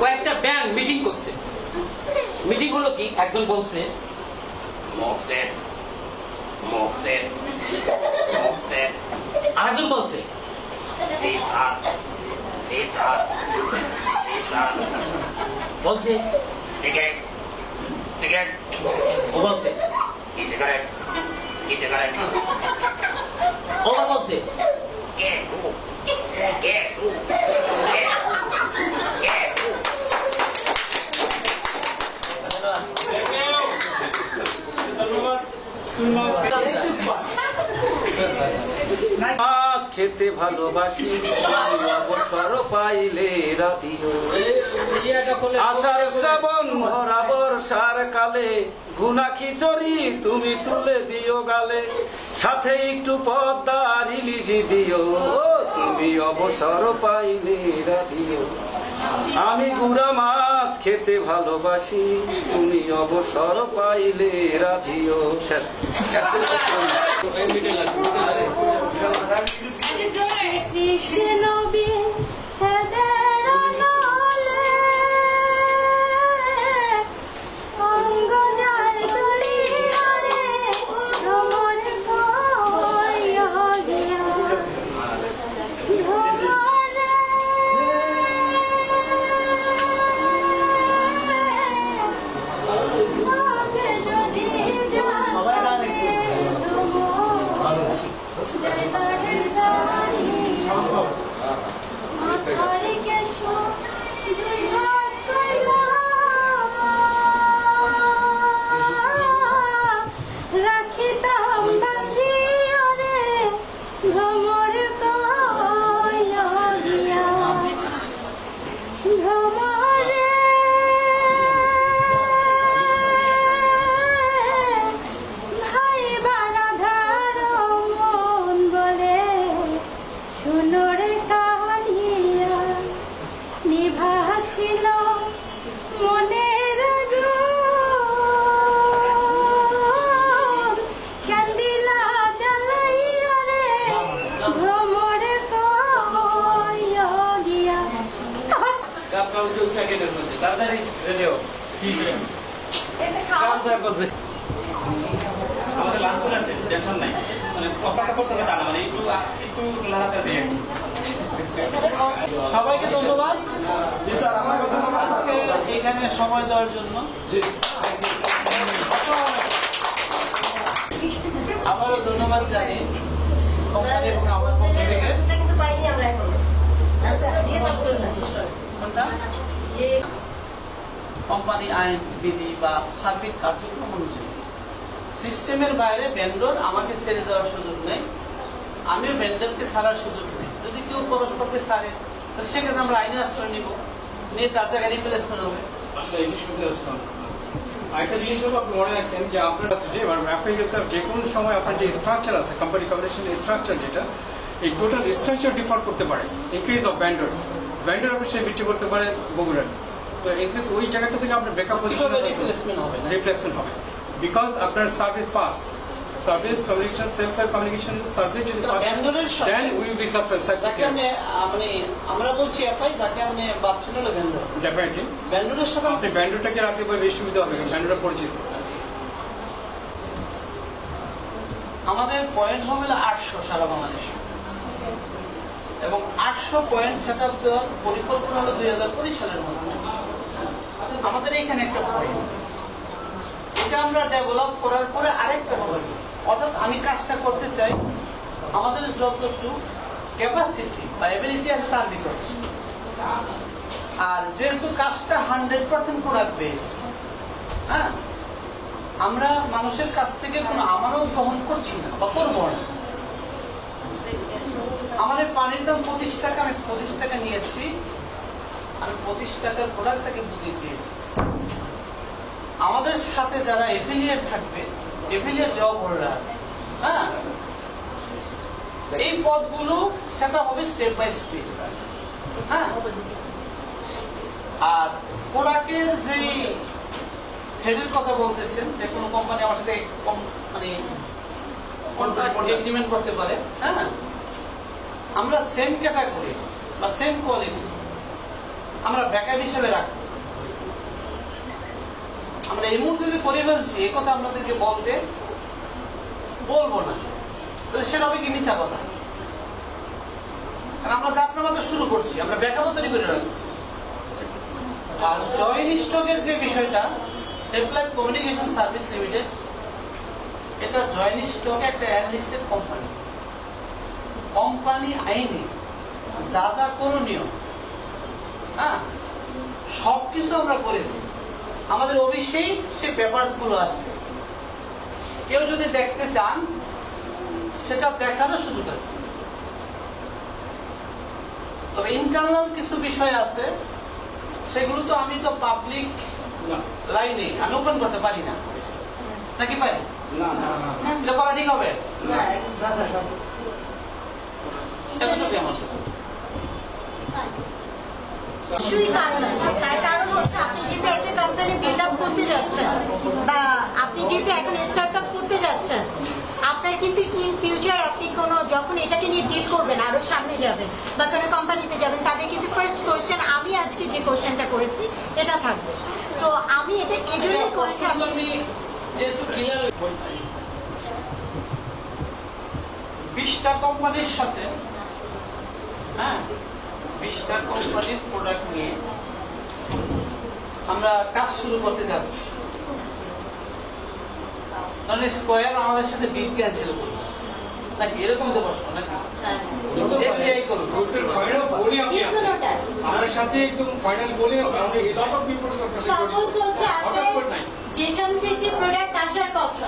S7: কয়েকটা ব্যাংক মিটিং করছে। মিটিং হলো কি, একজন বলছে আরেকজন বলছে বলছে ও বলছে ও বলছে
S5: মাছ খেতে ভালোবাসি অবসর পাইলে রাতিও আষাঢ় শ্রাবণ ভরা বর্ষার কালে ভুনা খিচুড়ি তুমি তুলে দিও গালে, সাথে একটু পদ্মার ইলিশ দিও তুমি অবসর পাইলে রাতিও। আমি গুড়া মাছ খেতে ভালোবাসি তুমি অবসর পাইলে রাধিও। শেষ।
S9: কৃষ্ণ বিচ্ছেদের নলে অঙ্গ যায় চলিয়া রে ভ্রমর কইয়া গিয়া ভ্রমরে আগে যদি যায় যাইবারের জানিয়া মাথারে কেশ দুই হাত কইরা রাখিতাম বাঁধিয়া রে ভ্রমর কইয়া গিয়া ভ্রমরে ভাই বারাধার মন বলে শুনো রে কালিয়া নিভা ছিল মনের ক্যান্দিলা জ্বালাইয়া রে ভ্রমর কইয়া গিয়া
S2: তাড়াতাড়ি রেডিও আমাদের লাঞ্চ চলে আসছে, টেনশন নাই, মানে অপেক্ষা করতে হবে তা না, মানে একটু একটু নাড়াচাড়া দিয়ে
S3: সবাইকে ধন্যবাদ।
S6: জি স্যার, আমার কথা
S3: এখানে সময় দেওয়ার জন্য। আবারও ধন্যবাদ জানি কোম্পানি এবং আমার পক্ষ থেকে।
S9: কিন্তু পাইনি আমরা এখন
S3: কোনটা? কোম্পানি আইন বিধি বা সার্বিক কার্যক্রম অনুযায়ী সিস্টেমের বাইরে ভেন্ডর আমাকে ছেড়ে দেওয়ার সুযোগ নেই, আমিও ভেন্ডরকে ছাড়ার সুযোগ নেই। যদি কেউ পরস্পরকে ছাড়ে তাহলে সেক্ষেত্রে আমরা আইনে আশ্রয় নিব, নিয়ে তার জায়গায় রিপ্লেসমেন্ট হবে।
S10: আসলে এই শুনতে যাচ্ছিলাম। আরেকটা জিনিস হলো আপনি মনে রাখেন যে আপনার কাছে যে কোনো সময় আপনার যে স্ট্রাকচার আছে, কোম্পানি কমিউনিকেশন স্ট্রাকচার যেটা, এই টোটাল স্ট্রাকচার ডিফার করতে পারে ইনক্রিজ অফ ভেন্ডর অফিসে ভিত্তি করতে পারে বগুড়ার। তো ইনক্রিজ ওই জায়গাটা থেকে আপনার ব্যাকআপ পজিশন রিপ্লেসমেন্ট হবে বিকজ আপনার service pass service communication self communication service যদি দেন উইল বি সাকসেসফুল।
S3: মানে আমরা বলছি এফআই যাকে আপনি ভাবছেন হলো ভেন্ডর,
S10: ডেফিনেটলি
S3: ভেন্ডরের সাথে
S10: আপনি ভেন্ডরটাকে রাখতে পারলে বেশি সুবিধা হবে, ভেন্ডরটা পরিচিত।
S3: আমাদের পয়েন্ট হবে 800 সারা বাংলাদেশ, এবং 800 পয়েন্ট সেট আপ দেওয়ার পরিকল্পনা হলো 2025 সালের মধ্যে। আমাদের এখানে একটা পয়েন্ট, এটা আমরা ডেভেলপ করার পরে আরেকটা পয়েন্ট, অর্থাৎ আমি কাজটা করতে চাই আমাদের যতটুকু ক্যাপাসিটি বা এবিলিটি আছে তার ভিতরে। আর যেহেতু কাজটা 100% প্রোডাক্ট বেস, হ্যাঁ, আমরা মানুষের কাছ থেকে কোনো আমানত গ্রহণ করছি না বা করবো না। আমাদের পানির দাম 25 টাকা, আমি 25 টাকা নিয়েছি, আমি 25 টাকার প্রোডাক্টটাকে বুঝিয়ে চেয়েছি। আমাদের সাথে যারা এফিলিয়েট থাকবে, এফিলিয়েট জব হোল্ডার, হ্যাঁ, এই পদগুলো সেটা হবে স্টেপ বাই স্টেপ। হ্যাঁ, আর প্রোডাক্টের যে থ্রেডের কথা বলতেছেন, যে কোনো কোম্পানি আমার সাথে মানে এগ্রিমেন্ট করতে পারে, হ্যাঁ, আমরা সেম ক্যাটাগরি বা সেম কোয়ালিটি আমরা ব্যাকআপ হিসেবে রাখবো। আমরা এই মুহূর্তে যদি করে ফেলছি এই কথা আপনাদেরকে বলবো না, সেটা হবে কি মিথ্যা কথা। কারণ আমরা যাত্রা মাত্র শুরু করছি, আমরা ব্যাকআপও তৈরি করে রাখছি। আর জয়েন্ট স্টকের যে বিষয়টা, সেপ্লাই কমিউনিকেশন সার্ভিস লিমিটেড, এটা জয়েন্ট স্টকে একটা অ্যানলিস্টেড কোম্পানি। কোম্পানি আইনে যা যা করণীয়, হ্যাঁ, সবকিছু আমরা করেছি। আমাদের অফিসেই সে পেপারস গুলো আছে, কেউ যদি দেখতে চান সেটা দেখারও সুযোগ আছে। তবে ইন্টারনাল কিছু বিষয় আছে, সেগুলো তো আমি তো পাবলিক লাইনে আমি ওপেন করতে পারি না, নাকি পারি? এটা করা ঠিক হবে? এতটুকু আমার
S9: কিছুই কারণ আছে। তার কারণ হচ্ছে আপনি যেহেতু একটা কোম্পানি বিল্ড আপ করতে যাচ্ছেন বা আপনি যেহেতু এখন স্টার্ট আপ করতে যাচ্ছেন, আপনার কিন্তু ইন ফিউচার আপনি কোনো যখন এটাকে নিয়ে ডিল করবেন, আরো সামনে যাবেন বা কোনো কোম্পানিতে যাবেন, তাদের কিন্তু ফার্স্ট কোশ্চেন, আমি আজকে যে কোশ্চেনটা করেছি এটা থাকবে। তো আমি এটা এজন্যই করেছি, আমি
S3: যেহেতু ক্লিয়ার 20টা কোম্পানির সাথে, হ্যাঁ, 20টা কোম্পানির প্রোডাক্ট নিয়ে আমরা কাজ শুরু করতে যাচ্ছি। তাহলে স্কোয়ার আমাদের সাথে ডিল ক্যান্সেল করবে নাকি? এরকম তো প্রশ্ন নাকি? এসিআই করুন
S10: আমার সাথে একদম ফাইনাল বলে
S9: যেখান থেকে প্রোডাক্ট আসার কথা